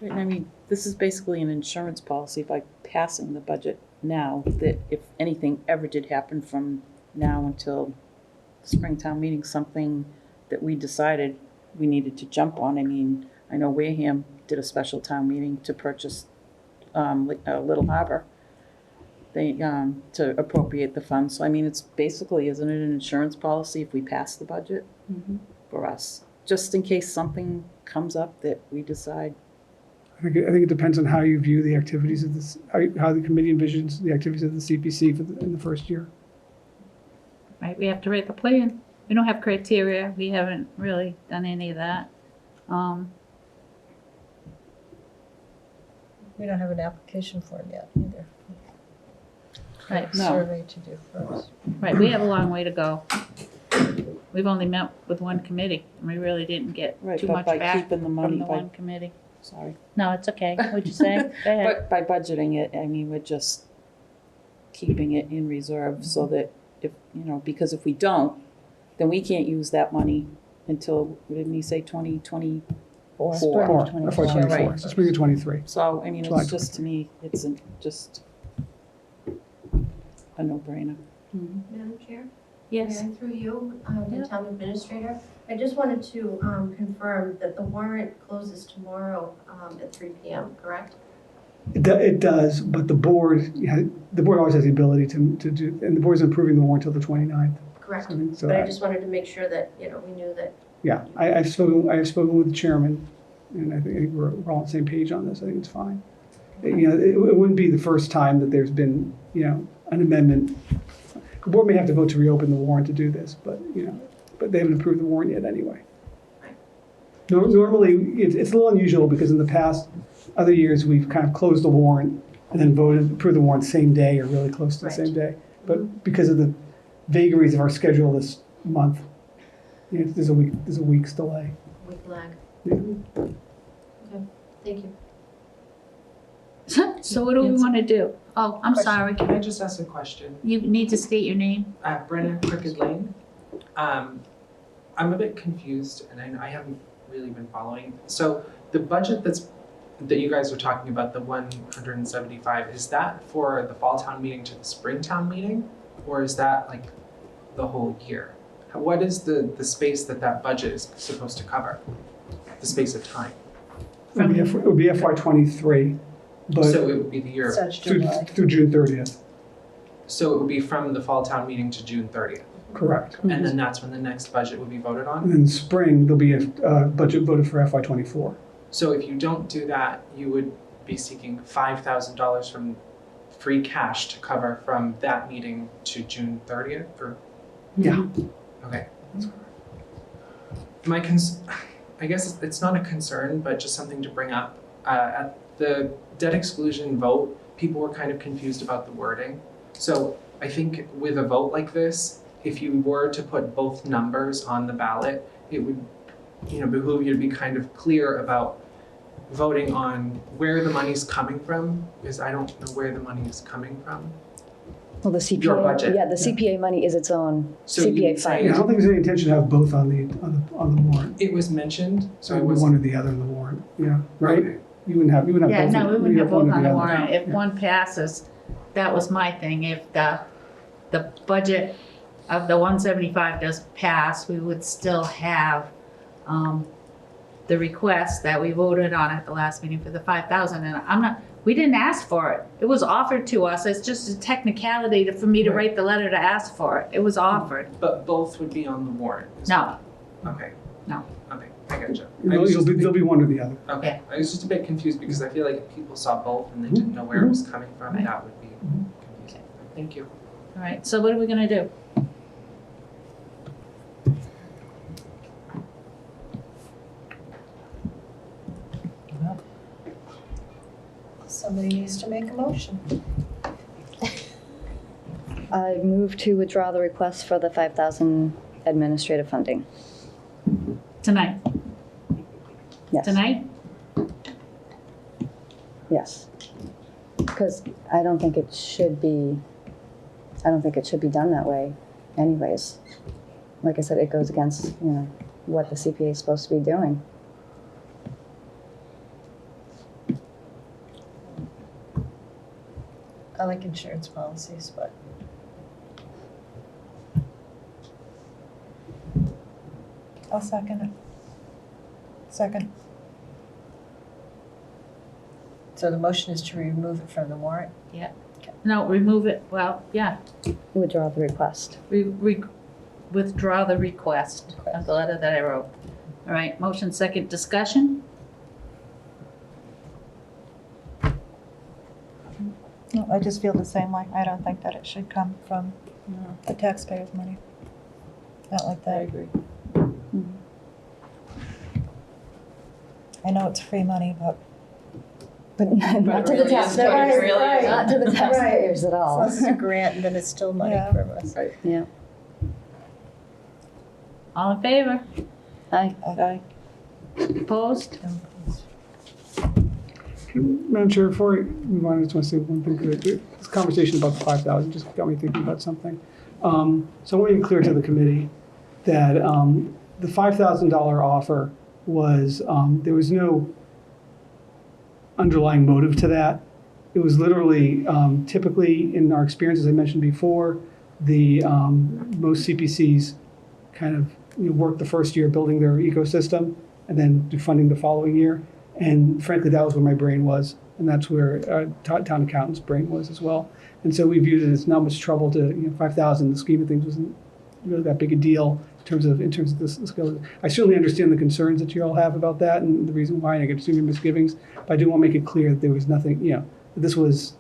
Right, I mean, this is basically an insurance policy by passing the budget now, that if anything ever did happen from now until the Springtown meeting, something that we decided we needed to jump on. I mean, I know Wareham did a special town meeting to purchase Little Harbor. They, to appropriate the funds. So I mean, it's basically, isn't it an insurance policy if we pass the budget for us? Just in case something comes up that we decide. I think it depends on how you view the activities of this, how the committee envisions the activities of the CPC in the first year. Right, we have to write the plan. We don't have criteria. We haven't really done any of that. We don't have an application form yet either. Right, No. Survey to do first. right, we have a long way to go. We've only met with one committee, and we really didn't get Right, too but much by back keeping the from money the by- one committee. Sorry. No, it's okay. What'd you say? Go ahead. But by budgeting it, I mean, we're just keeping it in reserve so that if, you know, because if we don't, then we can't use that money until, didn't he say 2024? Spring. Or 24. FY '24, Right. so spring of '23. So, I mean, July it's just, to me, it's just a no-brainer. Madam Chair? Yes. May I, through you, Yeah. the town administrator, I just wanted to confirm that the warrant closes tomorrow at 3 PM, correct? It does, but the board always has the ability to do, and the board's approving the warrant until the 29th. Correct. So But I just wanted to make sure that, you know, we knew that. yeah, I've spoken with the chairman, and I think we're all on the same page on this. I think it's fine. You know, it wouldn't be the first time that there's been, you know, an amendment. The board may have to vote to reopen the warrant to do this, but, you know, but they haven't approved the warrant yet anyway. Normally, it's a little unusual because in the past, other years, we've kind of closed the warrant and then approved the warrant same day or really close to the same day. But because of the vagaries of our schedule this month, you know, there's a week's delay. With lag. Yeah. Okay, thank you. So what do we want to do? Oh, I'm Question. sorry. Can I just ask a question? You need to state your name. Brennan Crooked Lane. I'm a bit confused, and I haven't really been following. So the budget that you guys are talking about, the 175, is that for the fall town meeting to the spring town meeting, or is that like the whole year? What is the space that budget is supposed to cover? The space of time. It would be FY '23, but So it would be the year. Such through July. June 30th, So it would be from the fall town meeting to June 30th, correct. and then that's when the next budget would be voted on. And then spring, there'll be a budget voted for FY '24. So if you don't do that, you would be seeking $5,000 from free cash to cover from that meeting to June 30th, or, Yeah. okay. I guess it's not a concern, but just something to bring up. at the debt exclusion vote, people were kind of confused about the wording. So I think with a vote like this, if you were to put both numbers on the ballot, it would, behoove you to be kind of clear about voting on where the money's coming from, because I don't know where the money is coming from. Well, the CPA. Your budget. Yeah, the CPA money is its own So you CPA would say- fund. Yeah, I don't think there's any intention to have both on the warrant. It was mentioned, so So I it would was. one or the other in the warrant, yeah, right? Okay. You wouldn't have both. Yeah, no, we wouldn't have both one or on the other. warrant. If Yeah. one passes, that was my thing. If the budget of the 175 doesn't pass, we would still have the request that we voted on at the last meeting for the 5,000. And we didn't ask for it. It was offered to us. It's just a technicality for me to Right. write the letter to ask for it. It was offered. But both would be on the warrant. is No, Okay. No. Okay, I gotcha. There'll be one or the other. Okay, I was just a bit confused because I feel like if people saw both and they didn't know where it was coming from, Right. that would be confusing. Thank you. all right, so what are we gonna do? Somebody needs to make a motion. I move to withdraw the request for the 5,000 administrative funding. Tonight? Yes. Tonight? Yes. Because I don't think it should be done that way anyways. Like I said, it goes against, what the CPA is supposed to be doing. I like insurance policies, but I'll second it. Second. so the motion is to remove it from the warrant? No, remove it, well, yeah, Withdraw the request. withdraw the request of the letter that I wrote. All right, motion second, discussion? No, I just feel the same way. I don't think that it should come from the taxpayers' money. Not like I that. agree. I know it's free money, but But not to the really is taxpayers. what it really is. Not to the taxpayers at all. Unless it's a grant, and then it's still money Yeah. from us. Yeah. All in favor? Aye. Opposed? Madam Chair, before we move on, I just want to say one thing. This conversation about the 5,000 just got me thinking about something. So I want to make it clear to the committee that the $5,000 offer was, there was no underlying motive to that. It was literally, typically in our experience, as I mentioned before, the most CPCs kind of work the first year building their ecosystem and then do funding the following year. And frankly, that was where my brain was, and that's where town accountant's brain was as well. And so we viewed it as not much trouble to, 5,000 in the scheme of things wasn't really that big a deal in terms of this skill. I certainly understand the concerns that you all have about that and the reason why, and I can assume your misgivings, but I do want to make it clear that there was nothing, that this was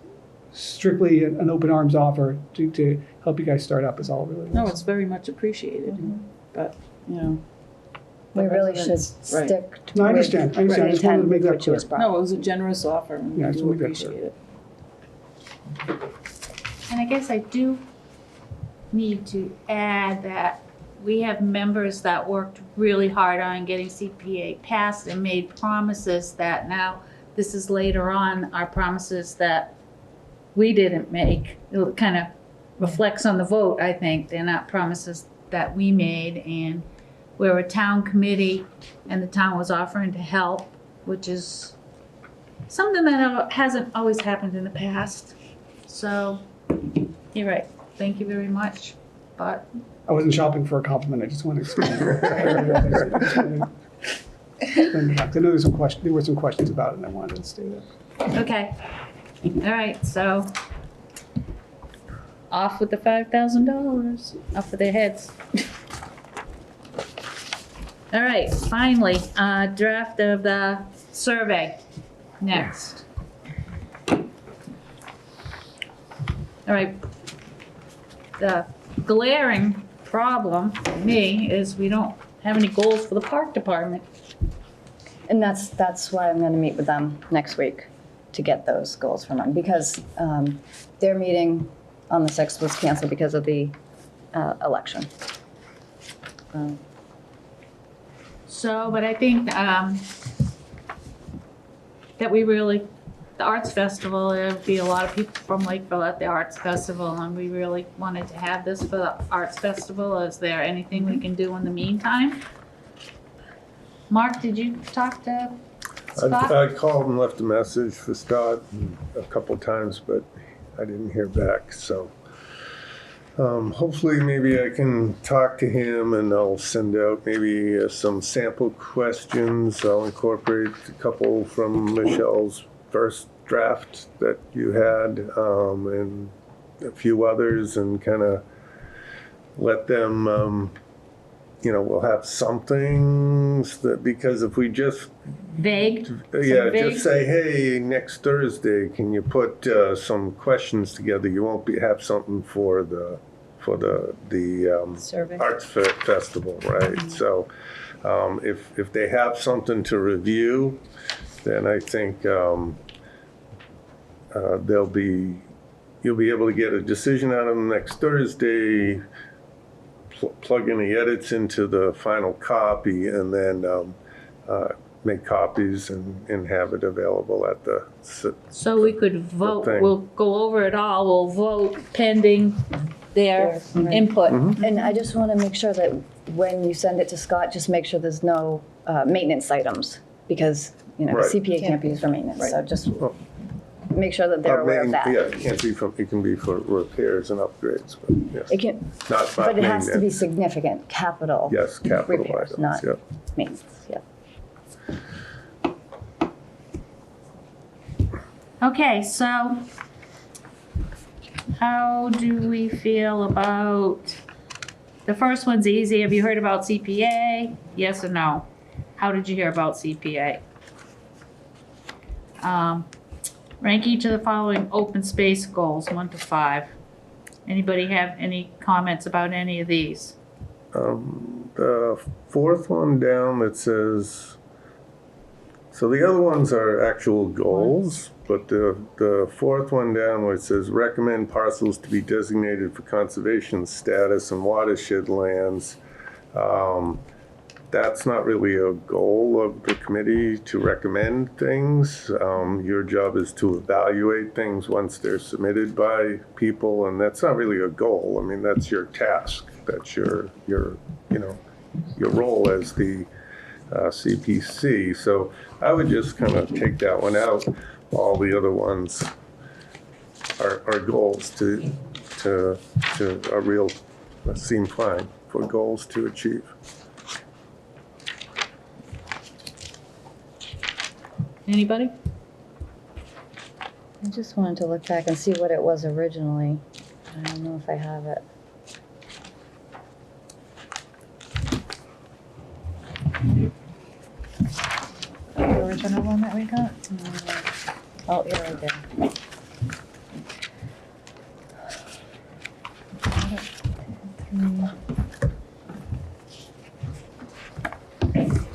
strictly an open arms offer to help you guys start up is all it really was. No, it's very much appreciated, but, We the really should residents- right. stick to No, I understand. I just wanted to make that which clear. was brought. No, it was a generous offer, and Yeah, I we just do wanna make that appreciate clear. it. And I guess I do need to add that we have members that worked really hard on getting CPA passed and made promises that now, this is later on, our promises that we didn't make. It kind of reflects on the vote, I think. They're not promises that we made, and we're a town committee, and the town was offering to help, which is something that hasn't always happened in the past. So, you're right. Thank you very much, but I wasn't shopping for a compliment, I just want to explain. I know there were some questions about it, and I wanted to stay there. okay. All right, so off with the $5,000, up with their heads. All right, finally, draft of the survey, next. All right, the glaring problem for me is we don't have any goals for the park department. And that's why I'm gonna meet with them next week to get those goals from them, because their meeting on the 6th was canceled because of the election. So, but I think that we really, the Arts Festival, there'd be a lot of people from Lakeville at the Arts Festival, and we really wanted to have this for the Arts Festival. Is there anything we can do in the meantime? Mark, did you talk to Scott? I called and left a message for Scott a couple times, but I didn't hear back, so. Hopefully maybe I can talk to him and I'll send out maybe some sample questions. I'll incorporate a couple from Michelle's first draft that you had, and a few others, and kind of let them, we'll have some things that, because if we just Vague? yeah, vague- just say, hey, next Thursday, can you put some questions together? You won't have something for the Survey. Arts Festival, right? So if they have something to review, then I think you'll be able to get a decision out of them next Thursday. Plug any edits into the final copy, and then make copies and have it available at the. So we could vote, thing. we'll go over it all, we'll vote pending their Right. input. And I just want to make sure that when you send it to Scott, just make sure there's no maintenance items, because, Right. CPA can't be used for maintenance, so just make sure that they're Uh, aware of that. Yeah, it can be for repairs and upgrades, but yes. It can, Not but it has to be maintenance. significant capital Yes, capital repairs, items, not yeah. maintenance, yeah. Okay, so how do we feel about, the first one's easy. Have you heard about CPA? Yes or no? How did you hear about CPA? Rank each of the following open space goals, 1 to 5. Anybody have any comments about any of these? The fourth one down that says, so the other ones are actual goals, but the fourth one down where it says recommend parcels to be designated for conservation status and watershed lands, that's not really a goal of the committee to recommend things. Your job is to evaluate things once they're submitted by people, and that's not really a goal. I mean, that's your task. That's your role as the CPC. So I would just kind of take that one out. All the other ones are goals to a real, seem fine for goals to achieve. Anybody? I just wanted to look back and see what it was originally. I don't know if I have it. The original one that we got? Oh, yeah, right there.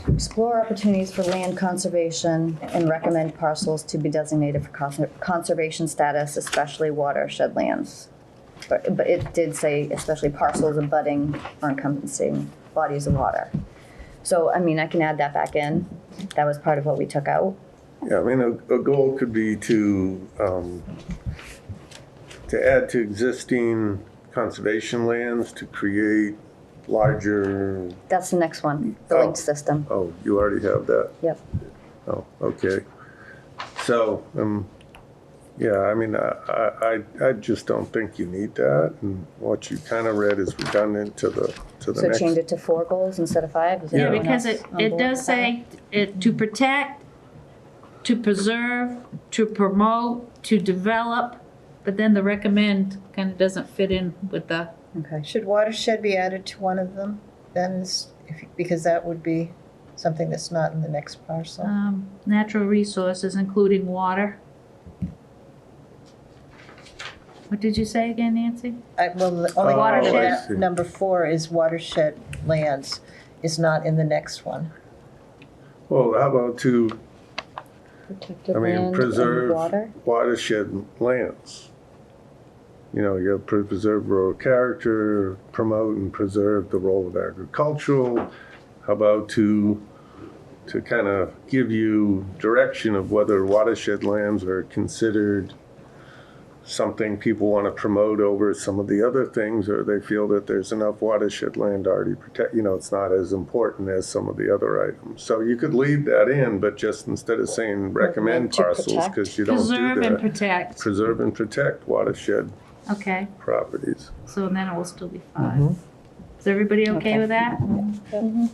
Explore opportunities for land conservation and recommend parcels to be designated for conservation status, especially watershed lands. But it did say especially parcels abutting or encompassing bodies of water. So, I mean, I can add that back in. That was part of what we took out. Yeah, I mean, a goal could be to add to existing conservation lands to create larger. That's the next one, the link system. Oh, you already have that? Yep. Oh, okay. So, yeah, I mean, I just don't think you need that, and what you kind of read is redundant to the So next. change it to 4 goals instead of 5? Is Yeah, everyone because else on it board does with that? say it to protect, to preserve, to promote, to develop, but then the recommend kind of doesn't fit in with the, Okay. Should watershed be added to one of them? Because that would be something that's not in the next parcel. natural resources, including water. What did you say again, Nancy? Well, the only Oh, I watershed, see. number 4 is watershed lands, is not in the next one. Well, how about to, Protected I mean, land and preserve water. watershed lands? You know, you have preserve rural character, promote and preserve the role of agricultural. How about to kind of give you direction of whether watershed lands are considered something people want to promote over some of the other things, or they feel that there's enough watershed land already protect, you know, it's not as important as some of the other items. So you could leave that in, but just instead of saying recommend To parcels, protect. because you don't Preserve do and that. protect. Preserve and protect watershed Okay, properties. so then it will still be 5. Is everybody okay Okay. with that? Mhm.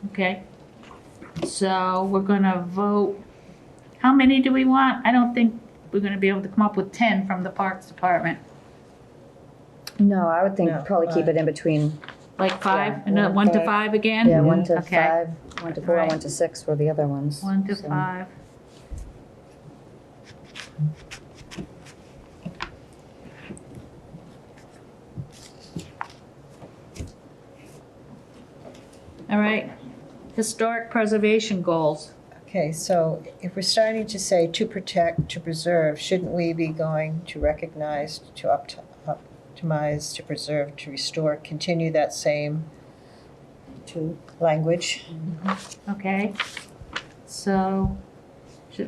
Okay. So we're gonna vote, how many do we want? I don't think we're gonna be able to come up with 10 from the Parks Department. No, I would think No, probably keep it in between, Like 5, Yeah, and 1 to 1 to 5. 5 again? yeah, 1 to Okay. 5, 1 to 4, Alright. 1 to 6 were the other ones. 1 to so. 5. All right, historic preservation goals. Okay, so if we're starting to say to protect, to preserve, shouldn't we be going to recognize, to optimize, to preserve, to restore, continue that same language? Okay, so,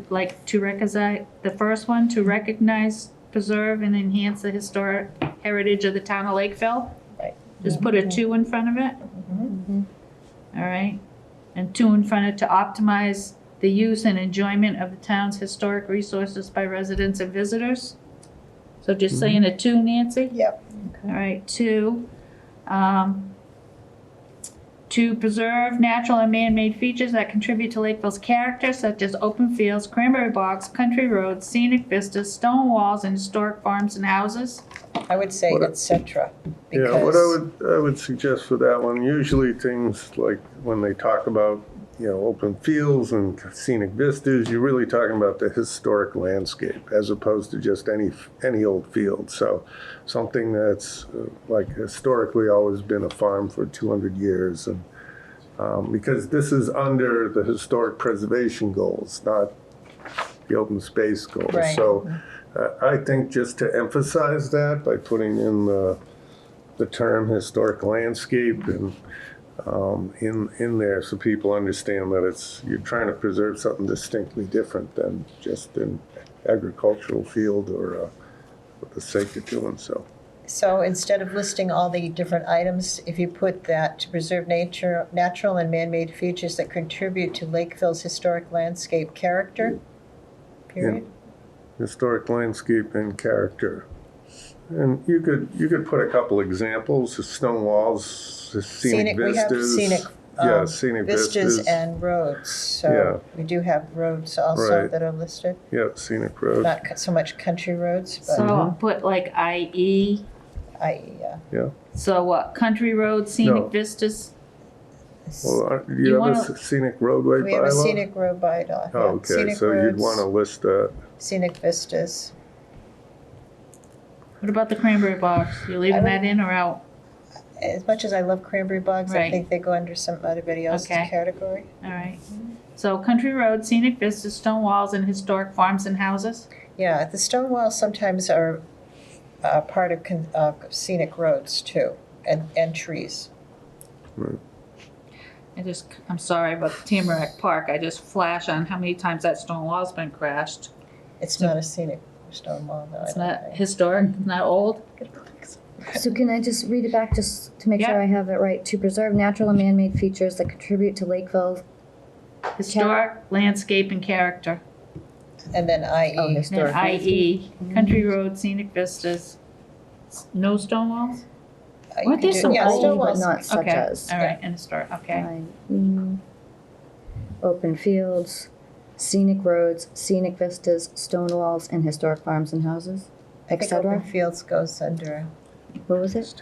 like to recognize, the first one, to recognize, preserve, and enhance the historic heritage of the town of Lakeville? Right. Just put a 2 in front of it, Mhm. all right? And 2 in front of to optimize the use and enjoyment of the town's historic resources by residents and visitors? So just saying a 2, Nancy? Yep. All right, 2, to preserve natural and man-made features that contribute to Lakeville's character, such as open fields, cranberry bogs, country roads, scenic vistas, stone walls, and historic farms and houses. I would say What- et cetera, Yeah, what because, I would suggest for that one, usually things like when they talk about, you know, open fields and scenic vistas, you're really talking about the historic landscape as opposed to just any old field. So something that's like historically always been a farm for 200 years, and because this is under the historic preservation goals, not the open space goals. Right. So I think just to emphasize that by putting in the term historic landscape and in there, so people understand that you're trying to preserve something distinctly different than just an agricultural field or for the sake of doing so. so instead of listing all the different items, if you put that to preserve natural and man-made features that contribute to Lakeville's historic landscape character, period? Historic landscape and character. And you could put a couple examples, the stone walls, scenic We have vistas. scenic, Yeah, scenic vistas and roads, so Yeah. we do have roads also Right. that are listed. Yeah, scenic roads. Not so much country roads, So but I'll put like IE, yeah. so what, country roads, No. scenic vistas? Well, do You you have wanna- a scenic roadway We have a bylaw? scenic road bylaw, yeah. Oh, okay, Scenic so you'd want to roads, list that. scenic vistas. What about the cranberry bogs? You leaving that in or out? As much as I love cranberry bogs, I Right. think they go under everybody else's Okay. category. All right. So country roads, scenic vistas, stone walls, and historic farms and houses? Yeah, the stone walls sometimes are part of scenic roads too, and trees. I'm sorry, but Tamarack Park, I just flash on how many times that stone wall's been crashed. It's not a scenic stone wall, no, I It's don't not think. historic, not old. So can I just read it back just to make Yeah. sure I have it right? To preserve natural and man-made features that contribute to Lakeville. Historic, landscape, and character. And then Oh, IE, And historic. IE, country roads, scenic vistas. No stone walls? You Weren't can there do- some yeah, old, stone but walls. not such Okay, as. all right, and historic, okay. Open fields, scenic roads, scenic vistas, stone walls, and historic farms and houses, I think etc. open fields goes under, What was it?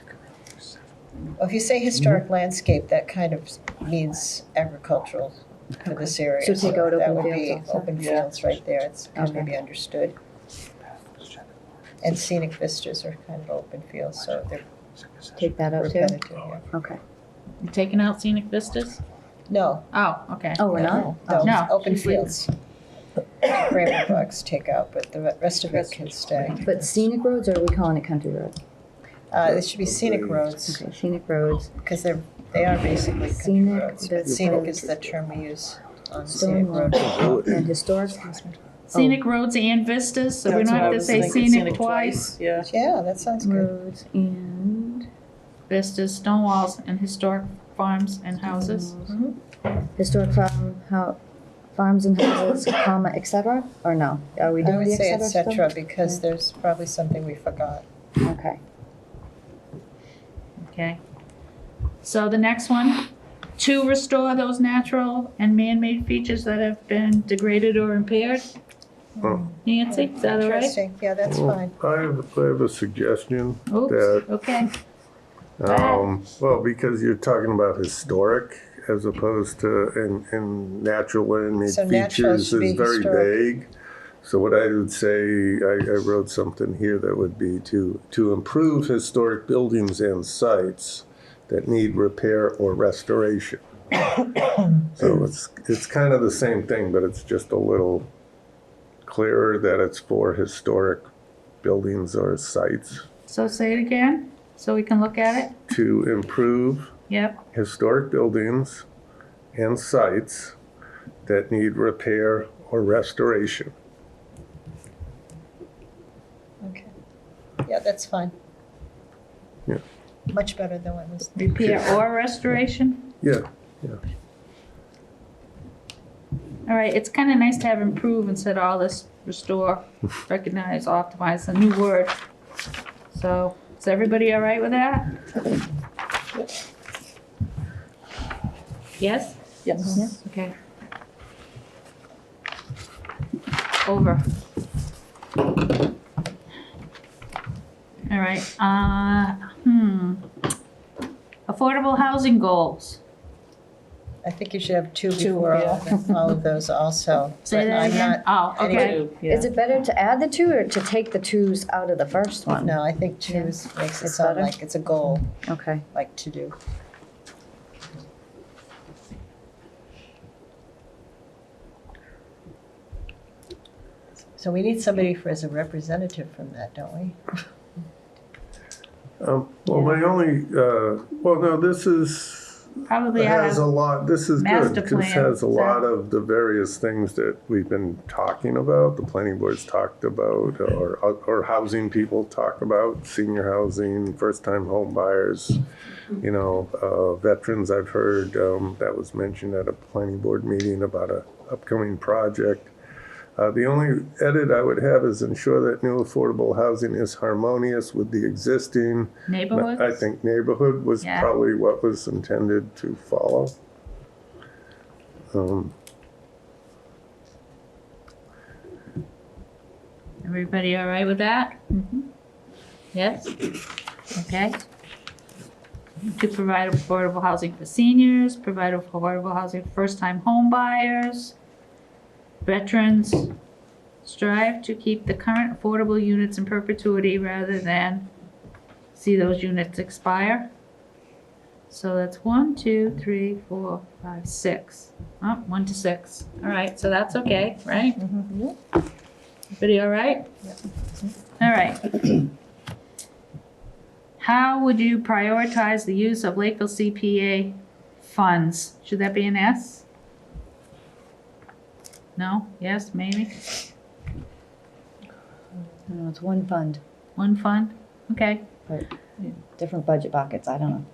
well, if you say historic landscape, that kind of means agricultural for this area. So take out that open would be fields also? open Yeah. fields right there, it's can Okay. be understood. And scenic vistas are kind of open fields, so they're Take that out too? repetitive, yeah. Okay. You taking out scenic vistas? No, Oh, okay. Oh, we're not? no, No. open fields. Grammar bugs take out, but the rest of it can stay. But scenic roads, or are we calling it country roads? It should be scenic roads, Okay, scenic roads, because they are basically country Scenic, roads. But that's scenic like is the term we use on stone scenic roads. walls, and historic. Scenic roads and vistas, so we That's don't what I have to was say thinking, scenic twice. Yeah. Yeah, that sounds good. Roads and Vistas, stone walls, and historic farms and houses. historic farms and houses, comma, et cetera, or no? Are we I doing would the say et et cetera cetera, still? because there's probably something we forgot. Okay. Okay. So the next one, to restore those natural and man-made features that have been degraded or impaired. Oh. Nancy, is that all right? Interesting, yeah, that's Well, fine. I have a suggestion. Oops, That- okay. Well, because you're talking about historic as opposed to in natural man-made So natural features should be is very historic. vague. So what I would say, I wrote something here that would be to improve historic buildings and sites that need repair or restoration. So it's kind of the same thing, but it's just a little clearer that it's for historic buildings or sites. So say it again, so we can look at it. To improve Yep, historic buildings and sites that need repair or restoration. Okay. Yeah, that's fine. Yeah. Much better than what was. repair or restoration. Yeah, All right, it's kind of nice to have improve instead of all this restore, recognize, optimize, a new word. So, is everybody all right with that? Yes? Yes. Okay. Over. All right, affordable housing goals. I think you should have two Two, before yeah. all of those also. Say But that I'm again? not- Oh, okay. Two, yeah. Is it better to add the two or to take the twos out of the first one? No, I think twos makes it It's sound better? like it's a goal, Okay. like to do. So we need somebody as a representative from that, don't we? well, my only, well, no, this Probably has a have, lot, this is good, master because it plan, has a lot so- of the various things that we've been talking about, the planning board's talked about, or housing people talk about, senior housing, first-time home buyers, you know, veterans, I've heard, that was mentioned at a planning board meeting about a upcoming project. The only edit I would have is ensure that new affordable housing is harmonious with the existing. neighborhoods? I think neighborhood was Yeah. probably what was intended to follow. Everybody all right with that? Yes? Okay. To provide affordable housing for seniors, provide affordable housing for first-time home buyers, veterans, strive to keep the current affordable units in perpetuity rather than see those units expire. So that's 1, 2, 3, 4, 5, 6. Oh, 1 to 6. All right, so that's okay, right? Everybody all right? All right. How would you prioritize the use of Lakeville CPA funds? Should that be an S? No? Yes? Maybe? No, it's one fund, One fund? Okay. different budget buckets, I don't know.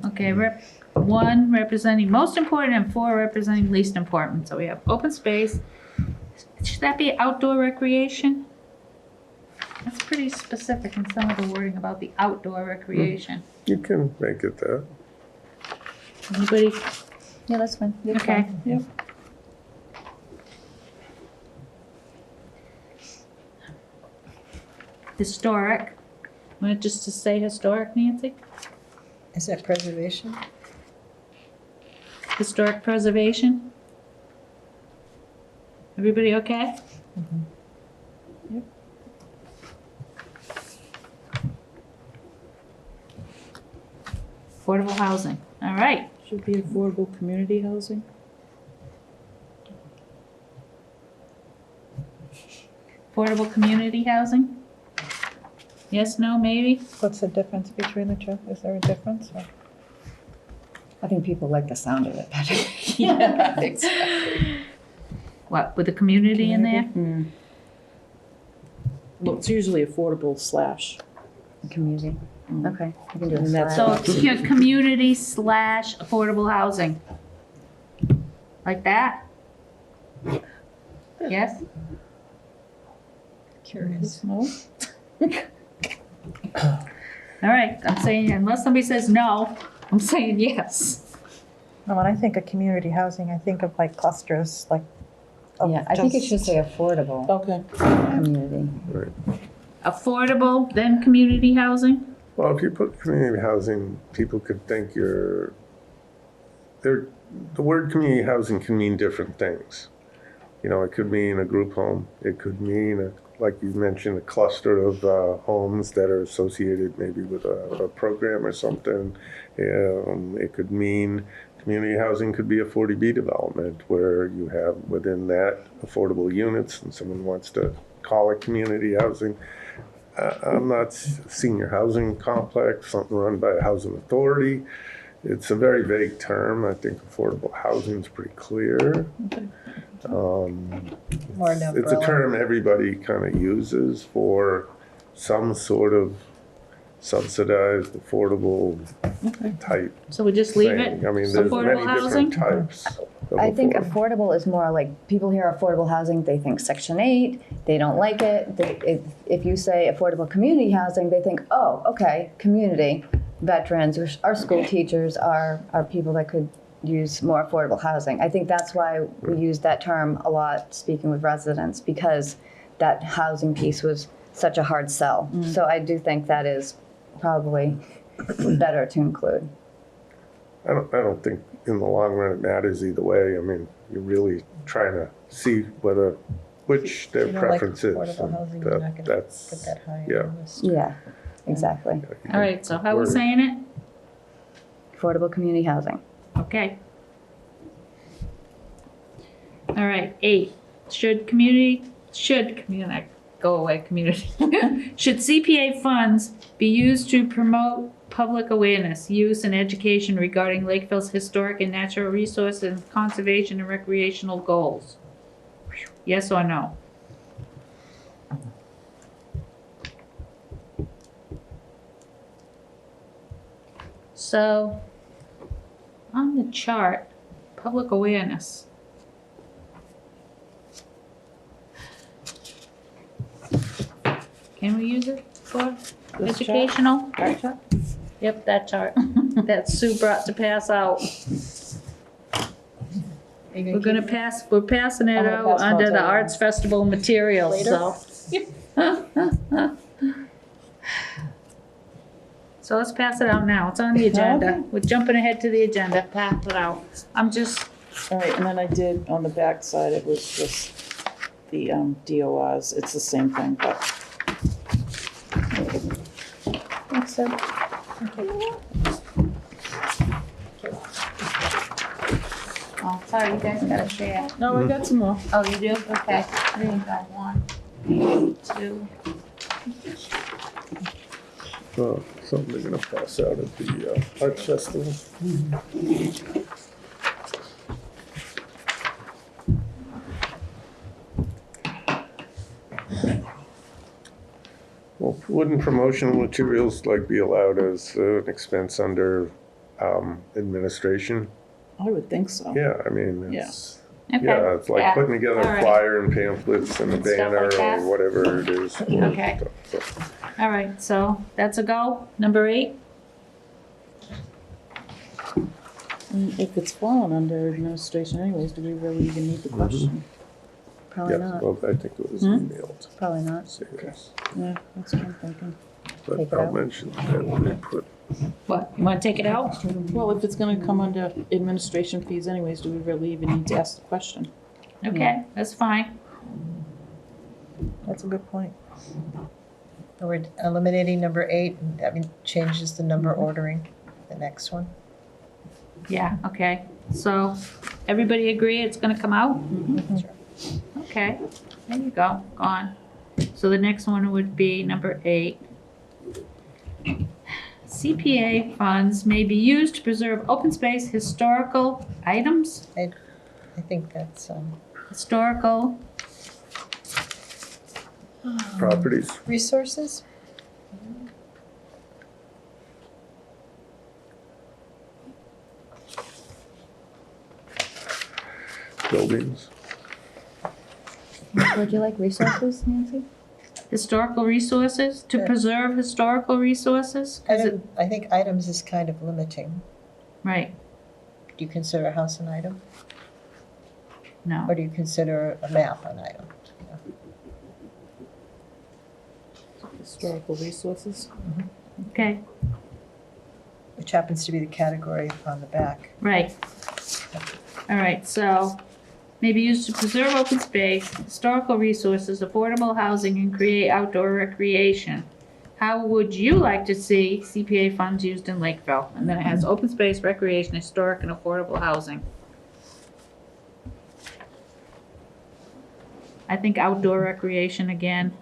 Okay, 1 representing most important and 4 representing least important. So we have open space. Should that be outdoor recreation? That's pretty specific in some of the wording about the outdoor recreation. You can make it that. Anybody? Yeah, that's fine. That's Okay. fine. Yeah. Historic. Want just to say historic, Nancy? Is that preservation? Historic preservation? Everybody okay? Yep. Affordable housing, all right. Should be affordable community housing. Affordable community housing? Yes, no, maybe? What's the difference between the two? Is there a difference? Or- I think people like the sound of it better. Yeah, exactly. What, with the community in there? Hmm. Well, it's usually affordable slash. Community, okay, you can do And a that's- slash. So, community / affordable housing. Like that? Yes? Curious. No? All right, I'm saying, unless somebody says no, I'm saying yes. No, when I think of community housing, I think of like clusters, like. of Yeah, I think it just- should say affordable Okay. community. Affordable, then community housing? Well, if you put community housing, people could think the word community housing can mean different things. You know, it could mean a group home. It could mean, like you mentioned, a cluster of homes that are associated maybe with a program or something. It could mean community housing could be a 40B development where you have within that affordable units and someone wants to call it community housing. I'm not senior housing complex, something run by a housing authority. It's a very vague term. I think affordable housing is pretty clear. More an It's a umbrella. term everybody kind of uses for some sort of subsidized, affordable type So we just leave thing. it? I mean, there's Affordable many housing? different types of I think affordable. affordable is more like, people hear affordable housing, they think Section 8, they don't like it. If you say affordable community housing, they think, oh, okay, community, veterans, our school teachers, are people that could use more affordable housing. I think that's why we use that term a lot, speaking with residents, because that housing piece was such a hard sell. So I do think that is probably better to include. I don't think in the long run it matters either way. I mean, you're really trying to see which their If you don't like preference is. affordable and housing, you're not gonna that's Put that high on yeah. the list. Yeah, exactly. you All can right, so how we word it. saying it? Affordable community housing. Okay. All right, 8, should community, go away, community. Should CPA funds be used to promote public awareness, use, and education regarding Lakeville's historic and natural resources and conservation and recreational goals? Yes or no? So, on the chart, public awareness. Can we use it for This chart? educational? That chart? Yep, that chart that Sue brought to pass out. We're passing it I'm gonna out pass under them the out to Arts Festival materials, so. So let's pass it out now, it's on the agenda, Okay. we're jumping ahead to the agenda, pass it out. I'm just, All right, and then I did, on the back side, it was just the DORs. It's the same thing, but. That's it. oh, sorry, you guys gotta share. No, I got some more. Oh, you do? Okay. I think I got 1, 2. Something they're gonna pass out at the Arts Festival. Well, wouldn't promotional materials like be allowed as an expense under administration? I would think so. Yeah, I mean, it's, Okay. yeah, it's like Yeah. putting together All a right. flyer and pamphlets and a And stuff banner like that. or whatever it is. for Okay. stuff, so. All right, so that's a go, number 8? If it's fallen under administration anyways, do we really even need the question? Probably Yes, not, well, I think it was Hmm? emailed. probably not. Say yes. Yeah, that's what I'm thinking. But Take it I'll out. mention that when they put, What, you wanna take it out? Well, if it's gonna come under administration fees anyways, do we really even need to ask the question? Okay, that's fine. That's a good point. So we're eliminating number 8, and that changes the number ordering, the next one. Yeah, okay. So, everybody agree it's gonna come out? Okay, there you go, gone. So the next one would be number 8. CPA funds may be used to preserve open space historical items, I think that's, historical, Properties. resources? Buildings. Would you like resources, Nancy? historical resources, to Yeah. preserve historical resources? 'Cause it- I think items is kind of limiting. Right, Do you consider a house an item? no. Or do you consider a map an item? Historical resources. Okay, Which happens to be the category on the back. right. All right, so may be used to preserve open space, historical resources, affordable housing, and create outdoor recreation. How would you like to see CPA funds used in Lakeville? And then it has open space, recreation, historic, and affordable housing. I think outdoor recreation again.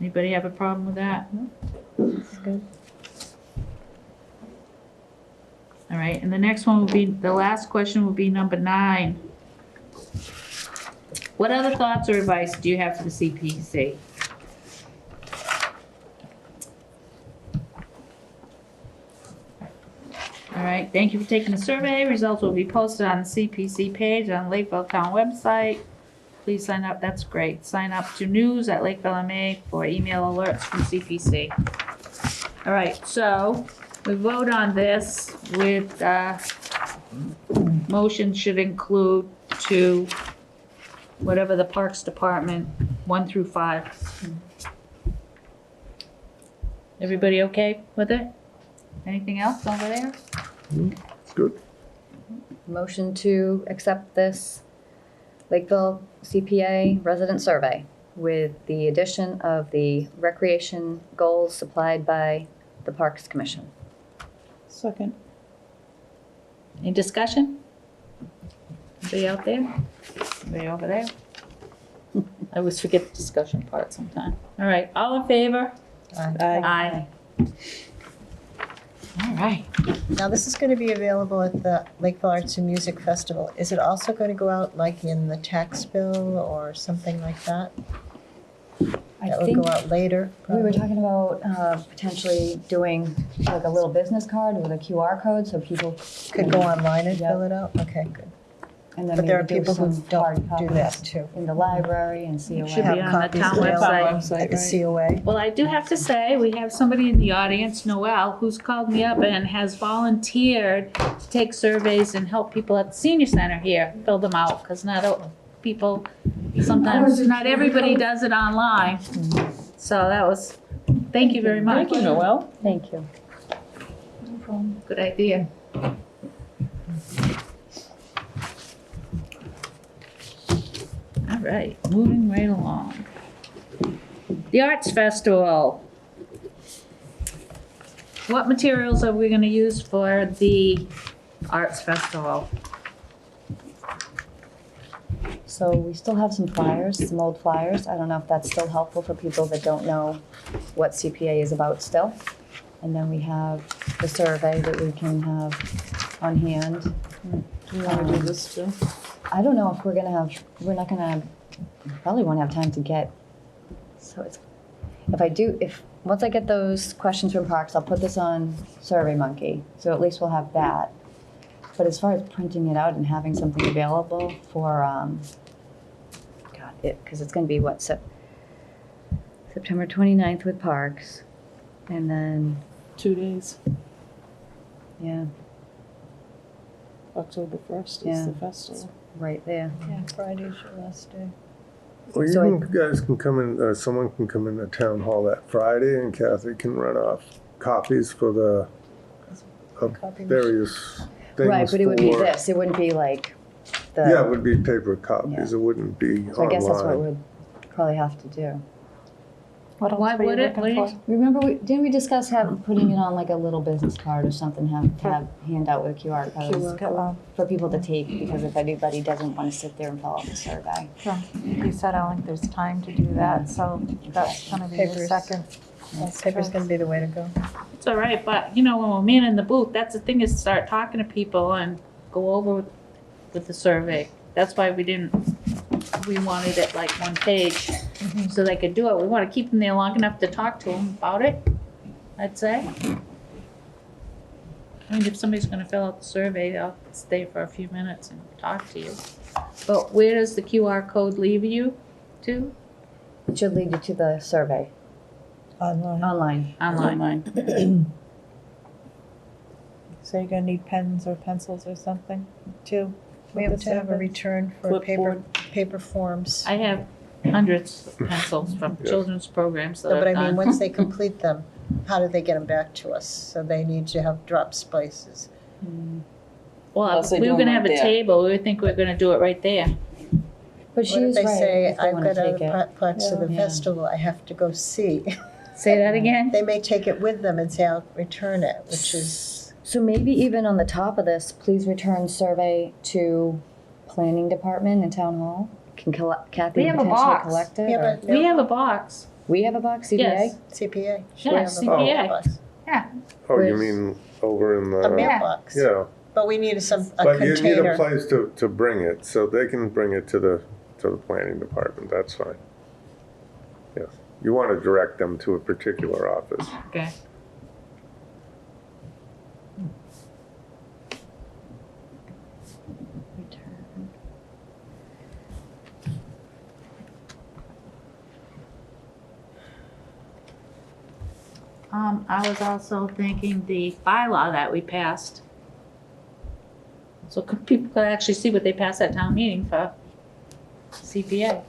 Anybody have a problem with that? That's good. All right, and the next one will be, the last question will be number 9. What other thoughts or advice do you have for the CPC? All right, thank you for taking the survey. Results will be posted on the CPC page on Lakeville Town website. Please sign up, that's great. Sign up to news at Lakeville MA for email alerts from CPC. All right, so we vote on this with, motion should include to whatever the Parks Department, 1 through 5. Everybody okay with it? Anything else over there? It's good. Motion to accept this Lakeville CPA resident survey with the addition of the recreation goals supplied by the Parks Commission. Second. Any discussion? Anybody out there? Anybody over there? I always forget the discussion part sometime. All right, all in favor? Aye. Aye. All right. Now, this is going to be available at the Lakeville Arts and Music Festival. Is it also going to go out like in the tax bill or something like that? I That would think go out later? we were probably? talking about potentially doing like a little business card with a QR code so people Could go online and Yep. fill it out? Okay, good. and then But there are maybe do people who some hard don't do that copies too. in the library and COA. Should be Have on the copies town available website. At the COA? Well, I do have to say, we have somebody in the audience, Noelle, who's called me up and has volunteered to take surveys and help people at the senior center here fill them out, because not all people, sometimes, not everybody does it online. So that was, thank you very much. Thank you, Noel. Thank you. Good idea. All right, moving right along. The Arts Festival. What materials are we gonna use for the Arts Festival? So we still have some flyers, some old flyers. I don't know if that's still helpful for people that don't know what CPA is about still. And then we have the survey that we can have on hand. Do you want to do this too? I don't know if we're not gonna, probably won't have time to get, so it's, once I get those questions from Parks, I'll put this on SurveyMonkey, so at least we'll have that. But as far as printing it out and having something available for, because it's gonna be what, September 29th with Parks, and then, 2 days. yeah, October 1st Yeah. is the festival. right there. Yeah, Friday's your last day. Well, So you guys can come in, or someone can come in the town hall that Friday, and Kathy can run off copies for the Copy various things Right, but it would be for- this, it wouldn't be like the. Yeah, it would be paper copies, Yeah. it wouldn't be So I guess that's what online. we'd probably have to do. What else Why were you would it? looking What do for? Remember, didn't we discuss putting it on like a little business card or something, have handout with a QR code for people to take, because if anybody doesn't want to sit there and fill out the survey. You said I don't think there's time to do that, so that's gonna be your Papers. second. Paper's gonna be the way to go. It's all right, but you know, when we're man in the booth, that's the thing, is start talking to people and go over with the survey. That's why we wanted it like one page, so they could do it. We wanna keep them there long enough to talk to them about it, I'd say. I mean, if somebody's gonna fill out the survey, they'll stay for a few minutes and talk to you. But where does the QR code leave you to? It should lead you to the survey, Online. online. Online. So you're gonna need pens or pencils or something too? We have to have a return for Clipboard. paper forms. I have hundreds of pencils from Yeah. children's programs that No, but I I've mean, done. once they complete them, how do they get them back to us? So they need to have drop places. Well, Unless they if we do were 'em gonna right have a there. table, we would think we were gonna do it right there. But she What if was they right, say, if they I've wanna got take other it. parts of the Yeah. festival I have to go see? Say that again? They may take it with them and say, I'll return it, which is, So maybe even on the top of this, please return survey to planning department and town hall. Can Kathy We have a potentially box. collect it? yeah, or- but We have a box. We have a box, CBA? Yes. CPA. Yeah, We have a CPA. box. Oh, you Where's- mean over in A the, mailbox. yeah. But we need a But you need a container. place to bring it, so they can bring it to the planning department, that's fine. Yes, you want to direct them to a particular office. Okay. Return. I was also thinking the bylaw that we passed. So people could actually see what they passed at town meeting for CPA.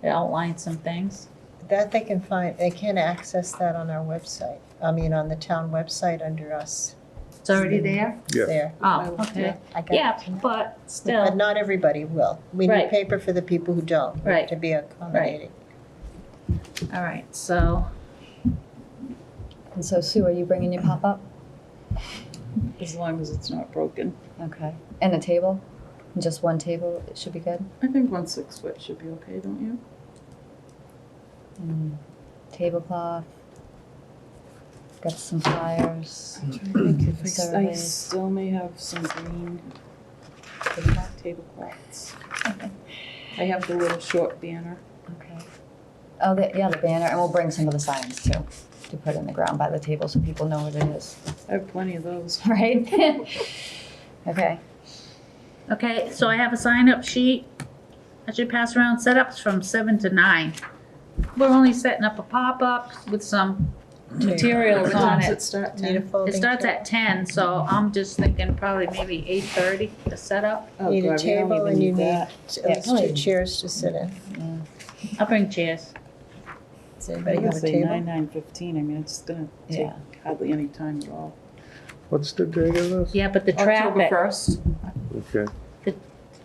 It outlines some things. That they can find, they can access that on our website. I mean, on the town website under us It's already there? Yeah. there. Oh, okay. I got Yeah, it. but But still, not everybody will. We need Right. paper for the people who don't, Right. to be accommodating. all right, so, And so Sue, are you bringing your pop-up? As long as it's not broken. Okay. And a table? Just one table, it should be good? I think 1 6-foot should be okay, don't you? And tablecloth. Got some flyers. I Surveys. still may have some green tablecloths. I have the little short banner. Okay. Oh, yeah, the banner, and we'll bring some of the signs too, to put in the ground by the table so people know what it is. I have plenty of those. Right? Okay. okay, so I have a sign-up sheet. I should pass around setups from 7 to 9. We're only setting up a pop-up with some materials What on time does it. it start? Need a 10? folding It starts chair. at 10, so I'm just thinking probably maybe 8:30 to set up. Oh, Need a God, we don't table even and you need need that. at least probably. 2 chairs to sit in. I'll bring chairs. Does I anybody would have a say table? 9:15. I mean, it's gonna take Yeah. hardly any time at all. What's the date of this? Yeah, but the October traffic, 1st. Okay,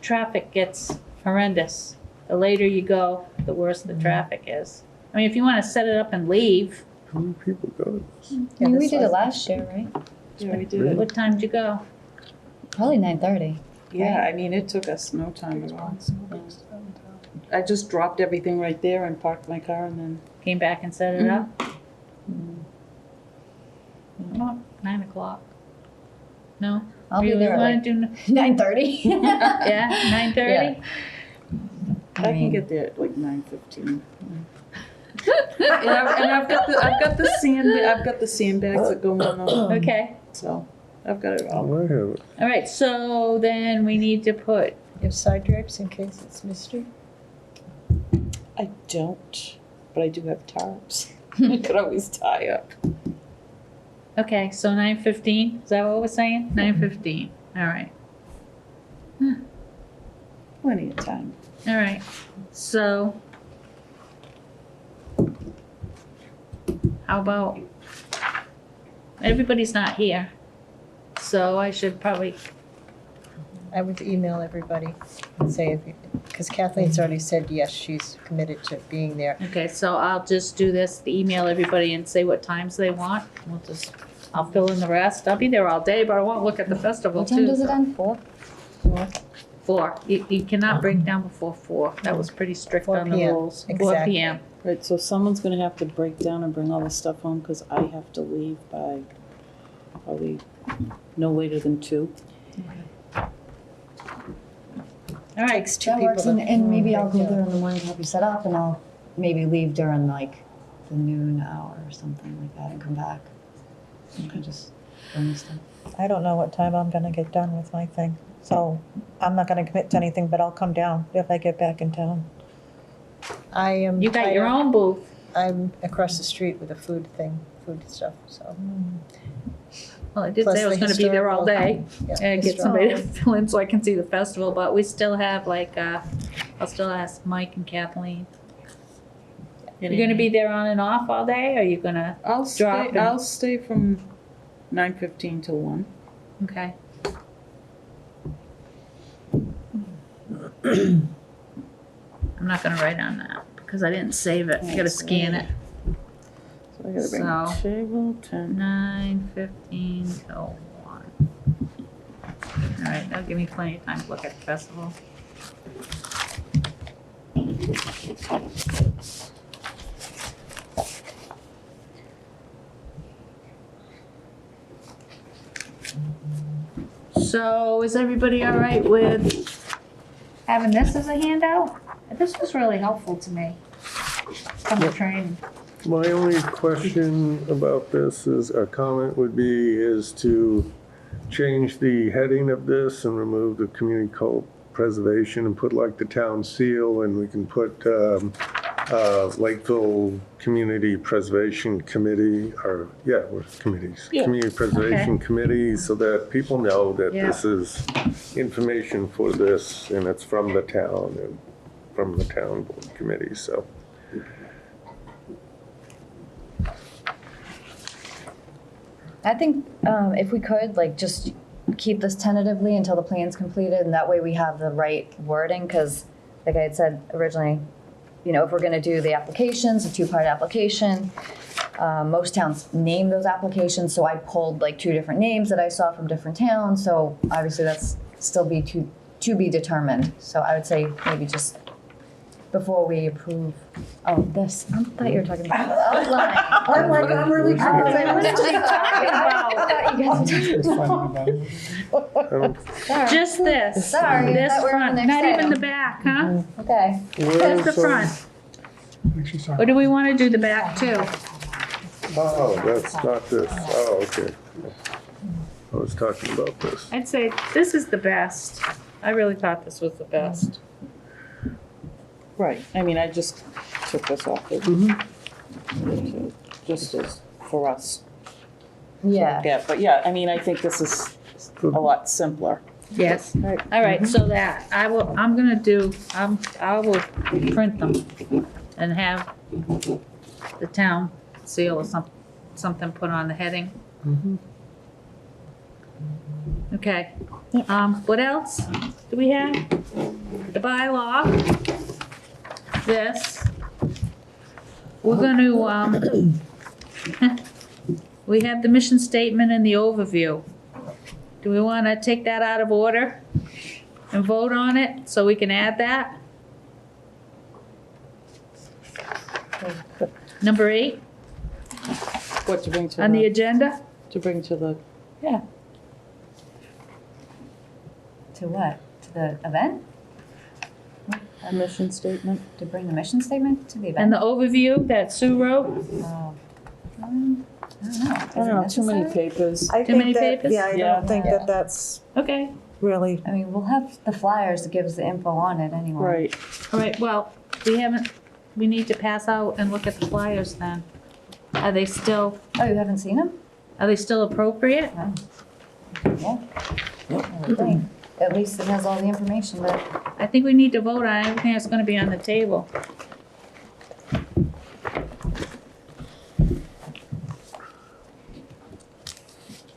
traffic gets horrendous. The later you go, the worse the traffic is. I mean, if you wanna set it up and leave, how many people go to this? I mean, we this did it was- last year, right? Yeah, we did it. what time did you go? Probably 9:30. Yeah, I mean, it took us no time at all. I just dropped everything right there and parked my car and then, Came back and set it up? Oh, 9 o'clock. No? I'll be Really there at wanna like do, 9:30. yeah, 9:30? I can get there at like 9:15. And I've got the sandbags that go on them, Okay, so I've got it all. I have it. all right, so then we need to put, You have side drapes in case it's mystery? I don't, but I do have tarps. I could always tie up. okay, so 9:15, is that what we're saying? 9:15, all right, Plenty of time. all right, so. How about, everybody's not here. So I should probably, I would email everybody and say, because Kathleen's already said, yes, she's committed to being there. okay, so I'll just do this, email everybody and say what times they want. I'll fill in the rest. I'll be there all day, but I won't look at the festival What too. time does it so- end? 4? 4. You cannot break down before 4. That was pretty strict 4 on the p.m. rules. 4 Exactly. PM. Right, so someone's gonna have to break down and bring all this stuff home, cause I have to leave by probably no later than 2. All right, Takes 2 That people works, to. and maybe I'll go Yeah. there in the morning to help you set up, and I'll maybe leave during like the noon hour or something like that and come back. You can just bring stuff. I don't know what time I'm gonna get done with my thing, so I'm not gonna commit to anything, but I'll come down if I get back in town. I am. you got your own booth. I'm across the street with a food stuff, so. Well, I did Plus say I was the gonna be there all day Yeah, and get historical. somebody to fill in so I can see the festival, but we still have like, I'll still ask Mike and Kathleen. You're gonna be there on and off all day, or are you gonna, I'll Drop and- I'll stay from 9:15 till 1. okay. I'm not gonna write on that because I didn't save it. I gotta scan it. So I gotta bring So- table 10. 9:15 till 1. All right, that'll give me plenty of time to look at the festival. So is everybody all right with having this as a handout? This was really helpful to me from the training. My only question about this is, a comment would be, is to change the heading of this and remove the community cult preservation and put like the town seal, and we can put Lakeville Community Preservation Committee, or, yeah, we're committees. Yeah. Community Preservation Committee, so that people know that Yeah. this is information for this, and it's from the town and from the town board committee, so. I think if we could, like, just keep this tentatively until the plan's completed, and that way we have the right wording, because like I had said originally, you know, if we're gonna do the applications, a 2-part application, most towns name those applications, so I pulled like 2 different names that I saw from different towns, so obviously that's still be to be determined. So I would say maybe just before we approve, this, I thought you were talking about the outline. I'm like, I'm really confused. What are you talking about? I thought you guys were Just finding about it. Sorry. Just this. Sorry, I This thought we were on front, the not next even the item. back, huh? Okay. Just the front. Actually, sorry. Or do we want to do the back too? Oh, that's not this. Oh, okay. I was talking about this. I'd say this is the best. I really thought this was the best. Right, I mean, I just took this off it. Just as for us. Yeah. Yeah, but yeah, I mean, I think this is a lot simpler. Yes. All right, so that, I will print them and have the town seal or something put on the heading. Okay. What else do we have? The bylaw. This. We're gonna, we have the mission statement and the overview. Do we wanna take that out of order and vote on it so we can add that? Number 8 What to bring to on the the, agenda? to bring to the, To what? To the event? mission statement? To bring the mission statement to the event? And the overview that Sue wrote? Oh. I don't know. I don't know, too many papers. I Too many think that, papers? yeah, I Yeah. don't think that that's Okay, really, I mean, we'll have the flyers that give us the info on it anyway. Right, all right, well, we need to pass out and look at the flyers then. Are they still appropriate? Yeah. I would think. At least it has all the information that, I think we need to vote on everything that's gonna be on the table.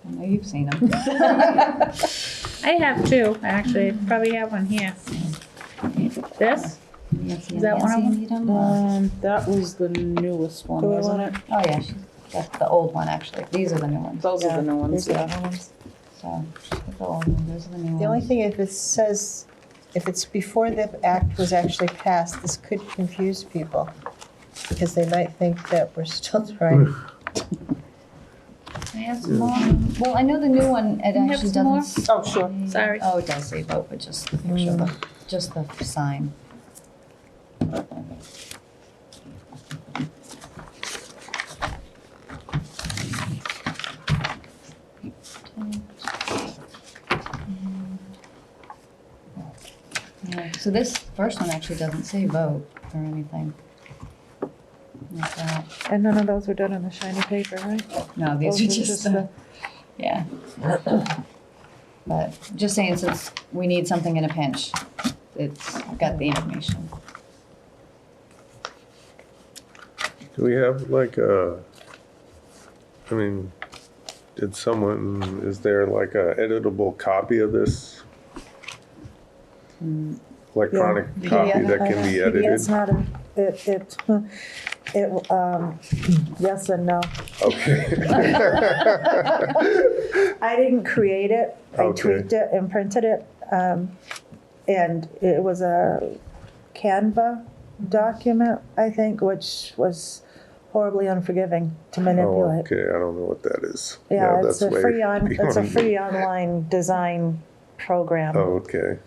I know you you've seen them. I have two, actually. I probably have one here. This? Is that one of them? That was the newest one, Do we wasn't wanna- it? Oh, yeah, that's the old one, actually. These are the new ones. Those are the new ones, These are yeah. the ones. So, the old ones, those are the new ones. The only thing, if it says, if it's before the act was actually passed, this could confuse people. Because they might think that we're still trying. I have some more. Well, I know the new one, it you have actually some more? doesn't. Oh, sure. Sorry. Oh, it does say vote, but just the picture of the, just the sign. Yeah, so this first one actually doesn't say vote or anything. Like that. And none of those were done on the shiny paper, right? No, these Those are are just just the, yeah. But just saying, since we need something in a pinch, it's got the information. Do we have like a, I mean, did someone, is there like a editable copy of this? Electronic Yeah. copy PDF. that can be edited? It's not a, yes and no. Okay. I didn't create it. I Okay. tweaked it and printed it. And it was a Canva document, I think, which was horribly unforgiving to Oh, manipulate. okay, I don't know what that is. Yeah, it's that's a way it's a beyond- free online design program. Oh, okay.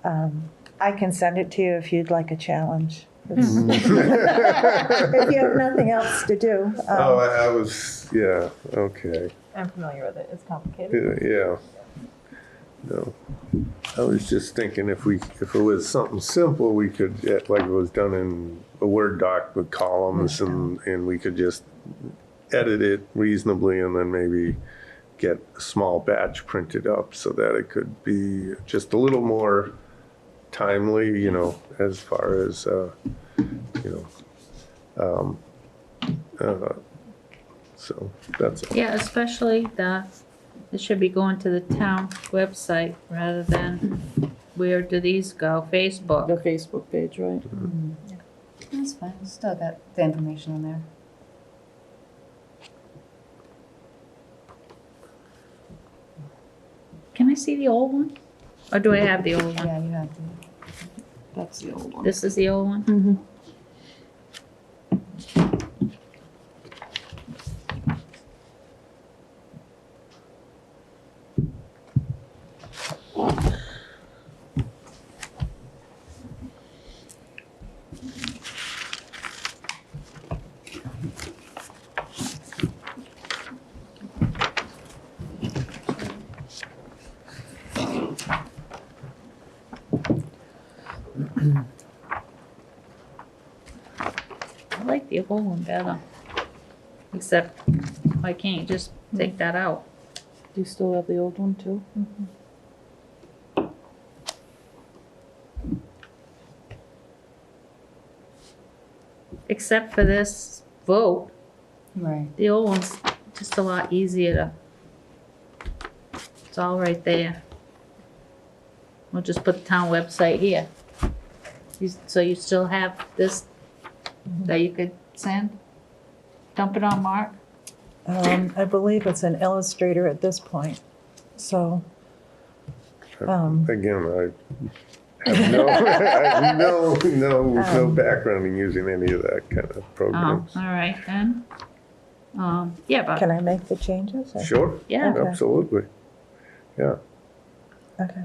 I can send it to you if you'd like a challenge. If you have nothing else to do. Oh, I was, yeah, okay. I'm familiar with it. It's complicated. Yeah. No. I was just thinking if it was something simple, we could, like it was done in a Word doc with columns and we could just edit it reasonably and then maybe get a small batch printed up so that it could be just a little more timely, you know, as far as, so that's all. Yeah, especially it should be going to the town website rather than where do these go? The Facebook. Facebook page, right? That's fine, still got the information on there. Can I see the old one? Or do I have the old one? Yeah, you have to. That's the old one. This is the old one? Mm-hmm. I like the old one better. Except, why can't you just take that out? Do you still have the old one too? Except for this vote, Right. the old one's just a lot easier to. It's all right there. We'll just put the town website here. So you still have this that you could send? Dump it on Mark? I believe it's an Illustrator at this point, so. Again, I have no background in using any of that kind of Oh, programs. all right then. Yeah, but, Can I make the changes? or- Sure, yeah, Okay. absolutely. Yeah, Okay.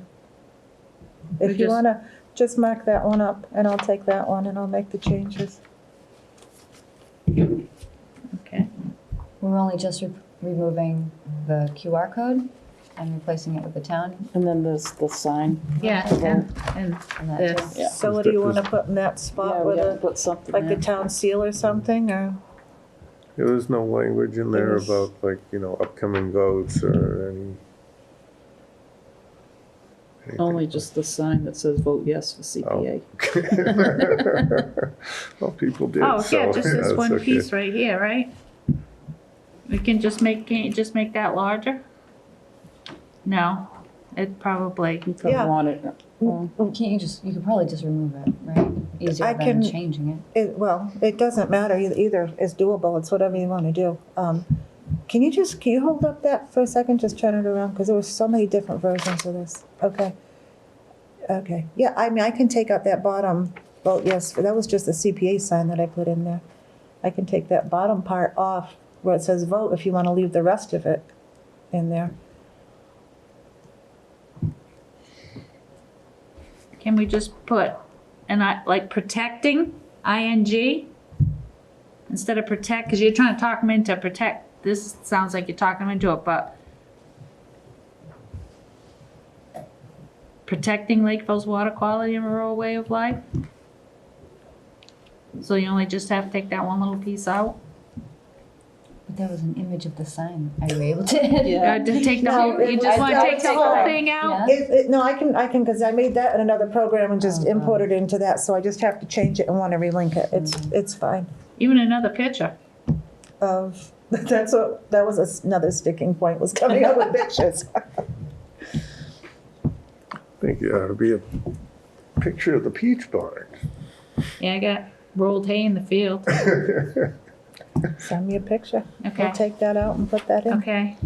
We If you just- wanna, just mark that one up and I'll take that one and I'll make the changes. okay. We're only just removing the QR code and replacing it with the town. And then there's the sign. Yeah, and And that this. too. Yeah. So what do you wanna put in that spot Yeah, with we have to a, put something like the there. town seal or something, or? there was no language in there was- about like, upcoming votes or anything. Only just the sign that says vote yes for CPA. Well, people did, Oh, so yeah, just this that's one okay. piece right here, right? We can just make, can't you just make that larger? No, it probably, You could Yeah. want it, well, Can't you could probably just remove it, right? Easier I than can- changing it. Well, it doesn't matter, either is doable, it's whatever you wanna do. Can you hold up that for a second, just turn it around, because there were so many different versions of this. Okay. Okay, yeah, I mean, I can take out that bottom, well, yes, that was just the CPA sign that I put in there. I can take that bottom part off where it says vote if you wanna leave the rest of it in there. can we just put, like protecting, ing? Instead of protect, because you're trying to talk them into protect, this sounds like you're talking them into it, but protecting Lakeville's water quality and rural way of life? So you only just have to take that one little piece out? But that was an image of the sign. Are you able to? To take the No, whole, you it just was- wanna I take the take whole it out. thing out? Yeah. No, I can, because I made that in another program and just Oh, imported it into that, so I just have to change it and wanna relink it. It's fine. Even another picture. Of, that was another sticking point, was coming up with pictures. I think it ought to be a picture of the peach barn. Yeah, I got rolled hay in the field. Send me a picture. Okay. We'll take that out and put that in. Okay.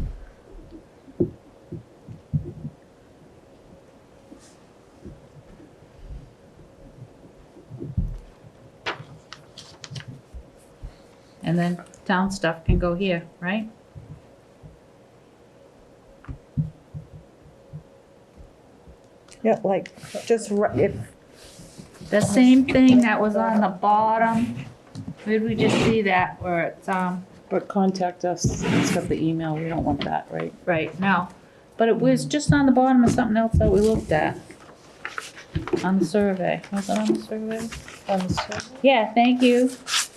And then town stuff can go here, right? Yeah, like, just, if, The same thing that was on the bottom. Where did we just see that, where it's, but contact us, it's got the email, we don't want that, right? right, no. But it was just on the bottom of something else that we looked at. On the survey. Was it on the survey? Yeah, thank you.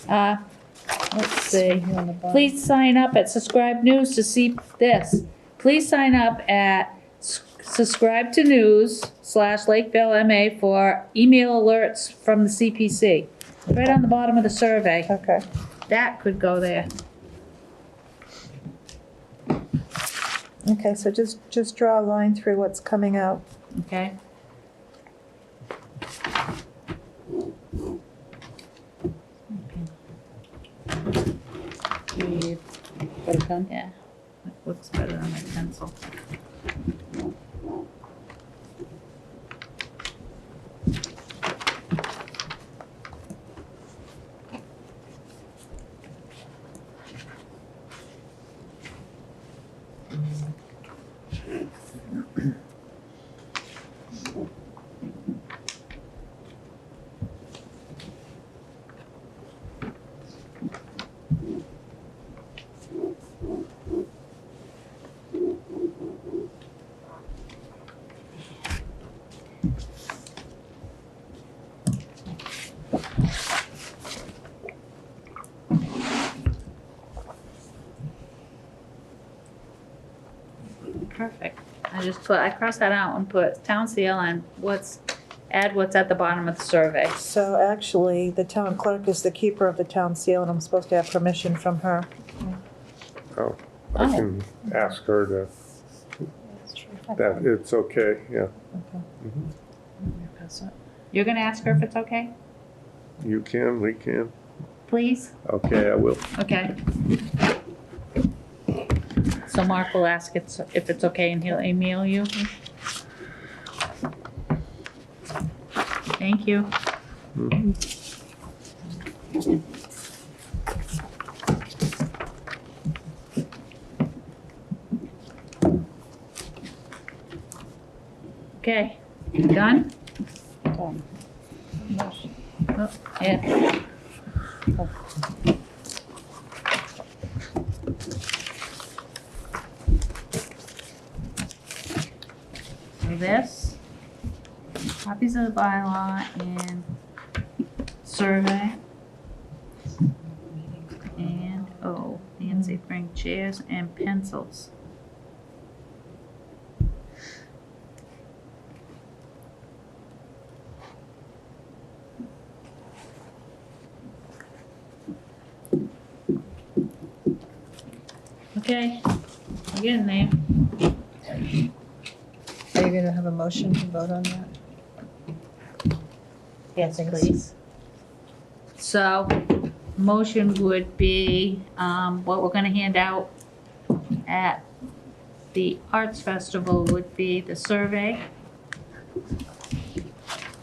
Let's see. Please sign up at Subscribe News to see this. Please sign up at Subscribe to News/Lakeville MA for email alerts from the CPC. Right on the bottom of the survey. okay. That could go there. Okay, so just draw a line through what's coming out. Okay? You got a pen? Yeah. It looks better on my pencil. Perfect. I crossed that out and put town seal and add what's at the bottom of the survey. So actually, the town clerk is the keeper of the town seal, and I'm supposed to have permission from her. Oh, I can ask her to, that it's okay, yeah. Pass that. You're gonna ask her if it's okay, You can, we can. please? Okay, I will. Okay. So Mark will ask if it's okay and he'll email you. Thank you. Okay, done? Done. Oh, yeah. So this, copies of the bylaw and survey. And, oh, Nancy, bring chairs and pencils. Okay, we're getting there. we gonna have a motion to vote on that? Yes, please. So, motion would be, what we're gonna hand out at the Arts Festival would be the survey,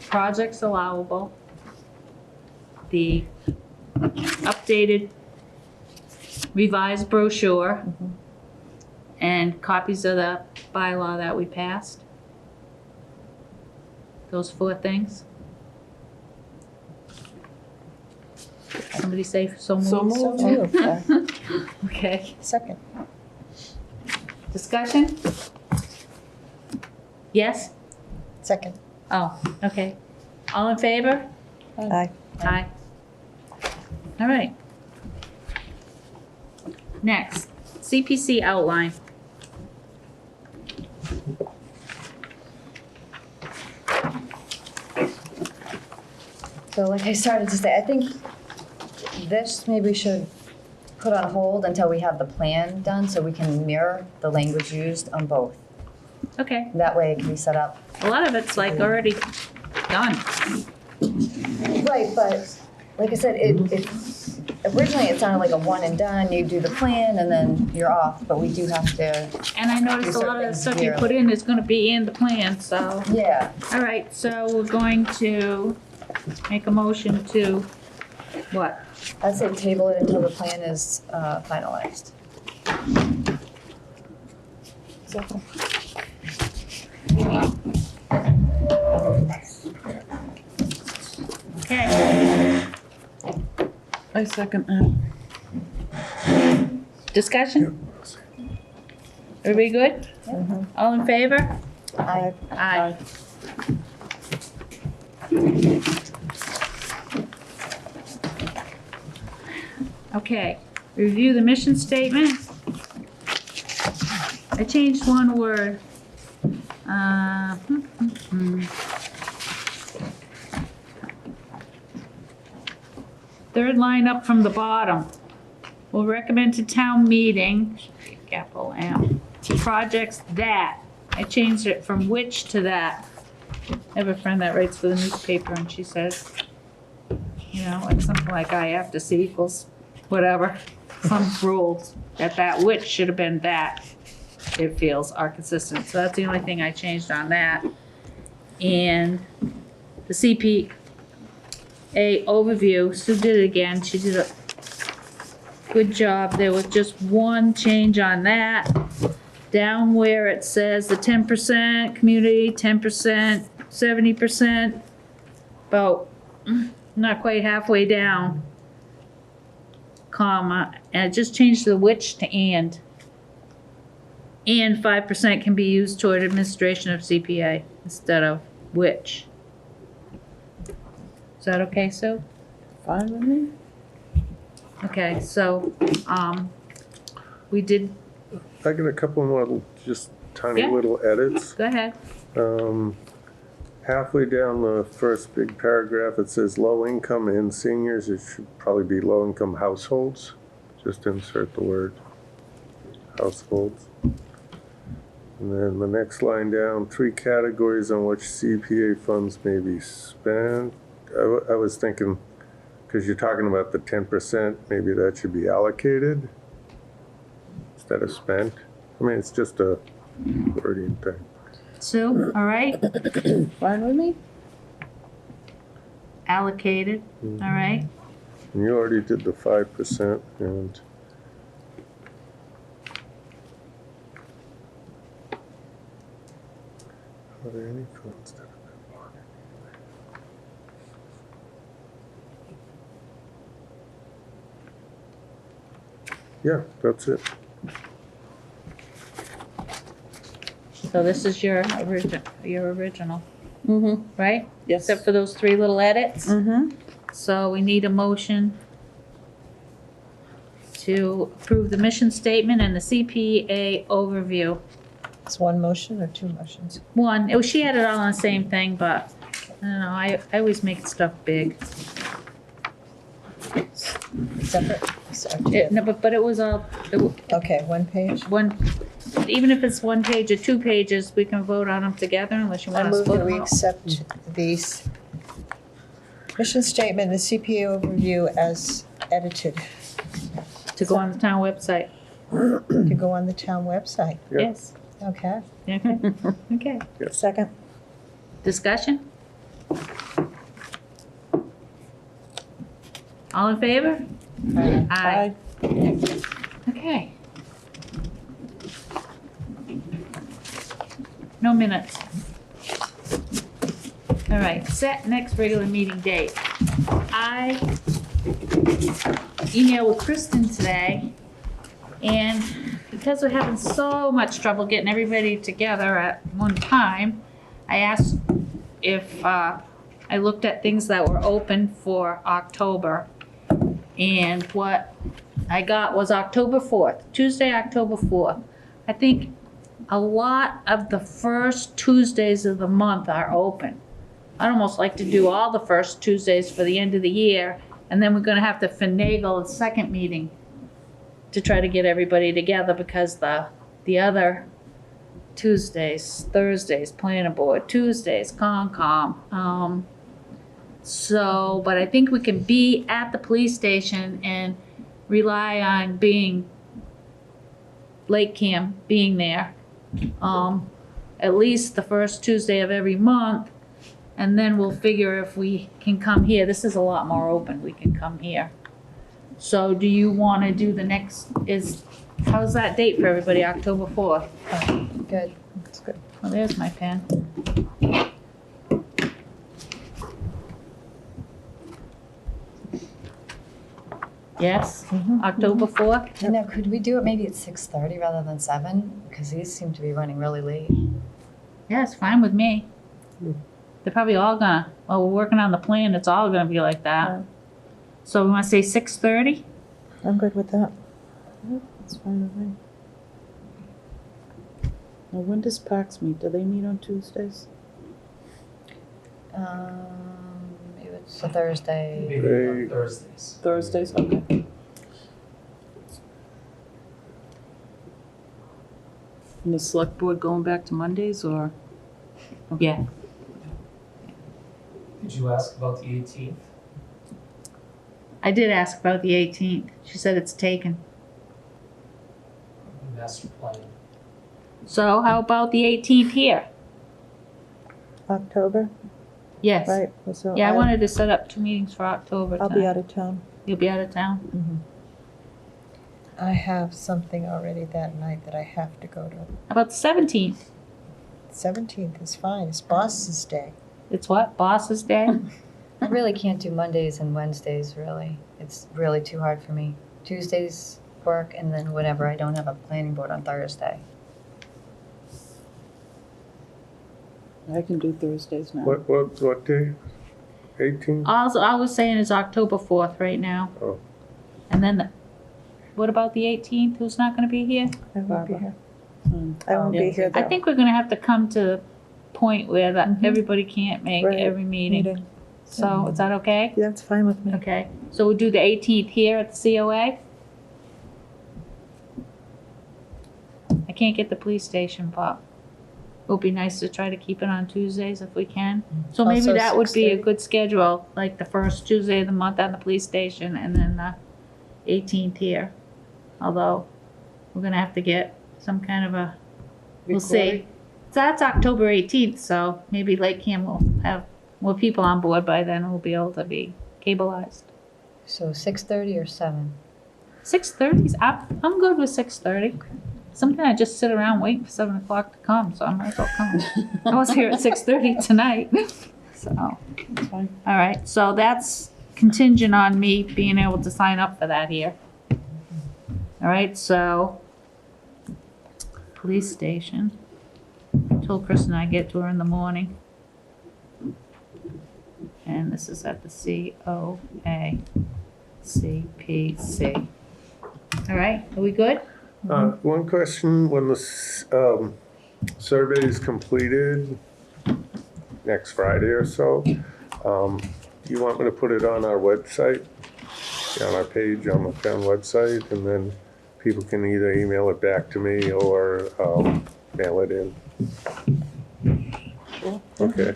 projects allowable, the updated revised brochure, and copies of the bylaw that we passed. Those 4 things. Somebody say so moved? So moved. So moved. Okay, Second. discussion? Yes? Second. Oh, okay. All in favor? Aye. Aye. All right. Next, CPC outline. So like I started to say, I think this maybe we should put on hold until we have the plan done so we can mirror the language used on both. Okay, That way it can be set up. a lot of it's like already done. Right, but like I said, originally it sounded like a one and done, you do the plan and then you're off, but we do have to, And I noticed a lot of the stuff you put in is gonna be in the plan, so. yeah. All right, so we're going to make a motion to, what? I'd say table it until the plan is finalized. Okay, I second that. discussion? Everybody good? All in favor? Aye. Aye. Okay, review the mission statement. I changed one word. Third line up from the bottom. Will recommend to town meeting, capital M, projects that. I changed it from which to that. I have a friend that writes for the newspaper and she says, you know, like something like I have to see equals whatever, some rules, that which should have been that, it feels are consistent. So that's the only thing I changed on that. And the CPA overview, Sue did it again, she did a good job. There was just one change on that. Down where it says the 10% community, 10%, 70%, about not quite halfway down, comma, and it just changed the which to and. And 5% can be used toward administration of CPA instead of which. Is that okay, Sue? Fine with me? Okay, so, we did, I got a couple more just tiny Yeah. little edits. go ahead. Halfway down the first big paragraph, it says low income and seniors. It should probably be low income households. Just insert the word households. And then the next line down, 3 categories on which CPA funds may be spent. I was thinking, because you're talking about the 10%, maybe that should be allocated instead of spent. I mean, it's just a wording thing. Sue, all right? Fine with me? Allocated, all right? And you already did the 5% and are there any funds that have been bought? Yeah, that's it. So this is your original, Mm-hmm. right? Yes. Except for those 3 little edits? Mm-hmm. So we need a motion to approve the mission statement and the CPA overview. It's one motion or 2 motions? One, she had it all on the same thing, but I don't know, I always make stuff big. Separate? No, but it was all, Okay, one page? one, even if it's 1 page or 2 pages, we can vote on them together unless you I want to move split that we them out. accept these mission statement, the CPA overview as edited To go on the town website. to go on the town website. Yeah. Yes. Okay. Okay. Second? Discussion? All in favor? Aye. Okay. No minutes. All right, set next regular meeting date. I emailed with Kristen today, and because we're having so much trouble getting everybody together at one time, I asked if I looked at things that were open for October, and what I got was October 4th, Tuesday, October 4th. I think a lot of the first Tuesdays of the month are open. I'd almost like to do all the first Tuesdays for the end of the year, and then we're gonna have to finagle a second meeting to try to get everybody together, because the other Tuesdays, Thursdays, planning board, Tuesdays, Concom. So, but I think we can be at the police station and rely on being, LakeCAM being there, at least the first Tuesday of every month, and then we'll figure if we can come here. This is a lot more open, we can come here. So do you wanna do the next, how's that date for everybody, October 4th? Good. That's good. Well, there's my pen. Yes, October 4th? And now, could we do it maybe at 6:30 rather than 7? Because these seem to be running really late. Yeah, it's fine with me. They're probably all gonna, well, we're working on the plan, it's all gonna be like that. So we wanna say 6:30? I'm good with that. That's fine with me. Now, when does Parks meet? Do they meet on Tuesdays? It's a Thursday. Maybe They- on Thursdays. Thursdays, okay. And the select board going back to Mondays, or? Yeah. Did you ask about the 18th? I did ask about the 18th. She said it's taken. Master plan. So how about the 18th here? October, Yes. right? So Yeah, I wanted to set up 2 meetings for October. I'll be out of town. You'll be out of town? I have something already that night that I have to go to. How about the 17th? 17th is fine. It's Boss's Day. It's what? Boss's Day? I really can't do Mondays and Wednesdays, really. It's really too hard for me. Tuesdays work, and then whenever I don't have a planning board on Thursday. I can do Thursdays now. What day? 18? Also, I was saying is October 4th right now. Oh. And then, what about the 18th? Who's not gonna be here? I won't be here. Um, I won't be here I that think we're gonna have to come to the point where that everybody can't make Right. every meeting. meeting. So, is that okay? That's fine with me. Okay, so we'll do the 18th here at the COA? I can't get the police station, but it would be nice to try to keep it on Tuesdays if we can. So maybe Also that would be a 6:30. good schedule, like the first Tuesday of the month on the police station and then the 18th here. Although, we're gonna have to get some kind of a, we'll see. So that's October 18th, so maybe LakeCAM will have more people on board by then, we'll be able to be cableized. So 6:30 or 7? 6:30's, I'm good with 6:30. Sometimes I just sit around waiting for 7 o'clock to come, so I might as well come. I was here at 6:30 tonight, so. That's fine. All right, so that's contingent on me being able to sign up for that here. All right, so, police station. Told Kristen I'd get to her in the morning. And this is at the COA, CPC. All right, are we good? One question, when the survey is completed next Friday or so, do you want me to put it on our website, on our page on the town website, and then people can either email it back to me or mail it in. Okay,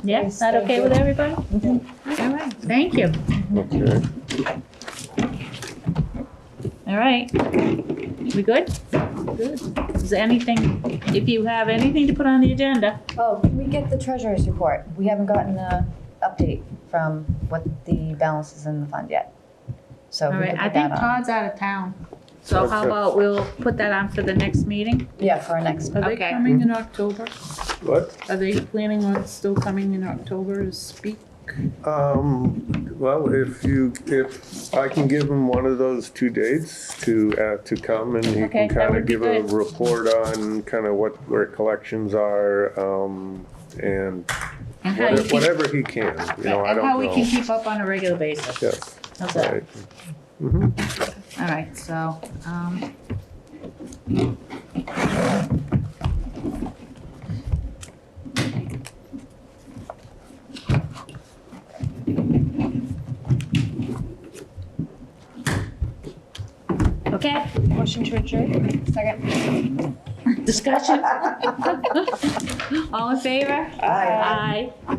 Yeah, is that okay with everybody? All right, thank you. okay. All right. We good? Good. Is there anything, if you have anything to put on the agenda? Oh, can we get the treasurer's report? We haven't gotten an update from what the balance is in the fund yet. So All we right, could I put think that on. Todd's out of town. So how Okay. about we'll put that on for the next meeting? Yeah, for our next, Are they Okay. coming in October? What? Are they planning on still coming in October to speak? Well, if I can give him one of those 2 dates to come and he Okay, can that kind would of be give a good. report on kind of where collections are, and And how you whatever, keep, whatever he can, you know, I and don't how we can know. keep up on a regular basis. Yes, How's that? right. Mhm. All right, so, okay, motion to adjourn? Second. discussion? All in favor? Aye. Aye.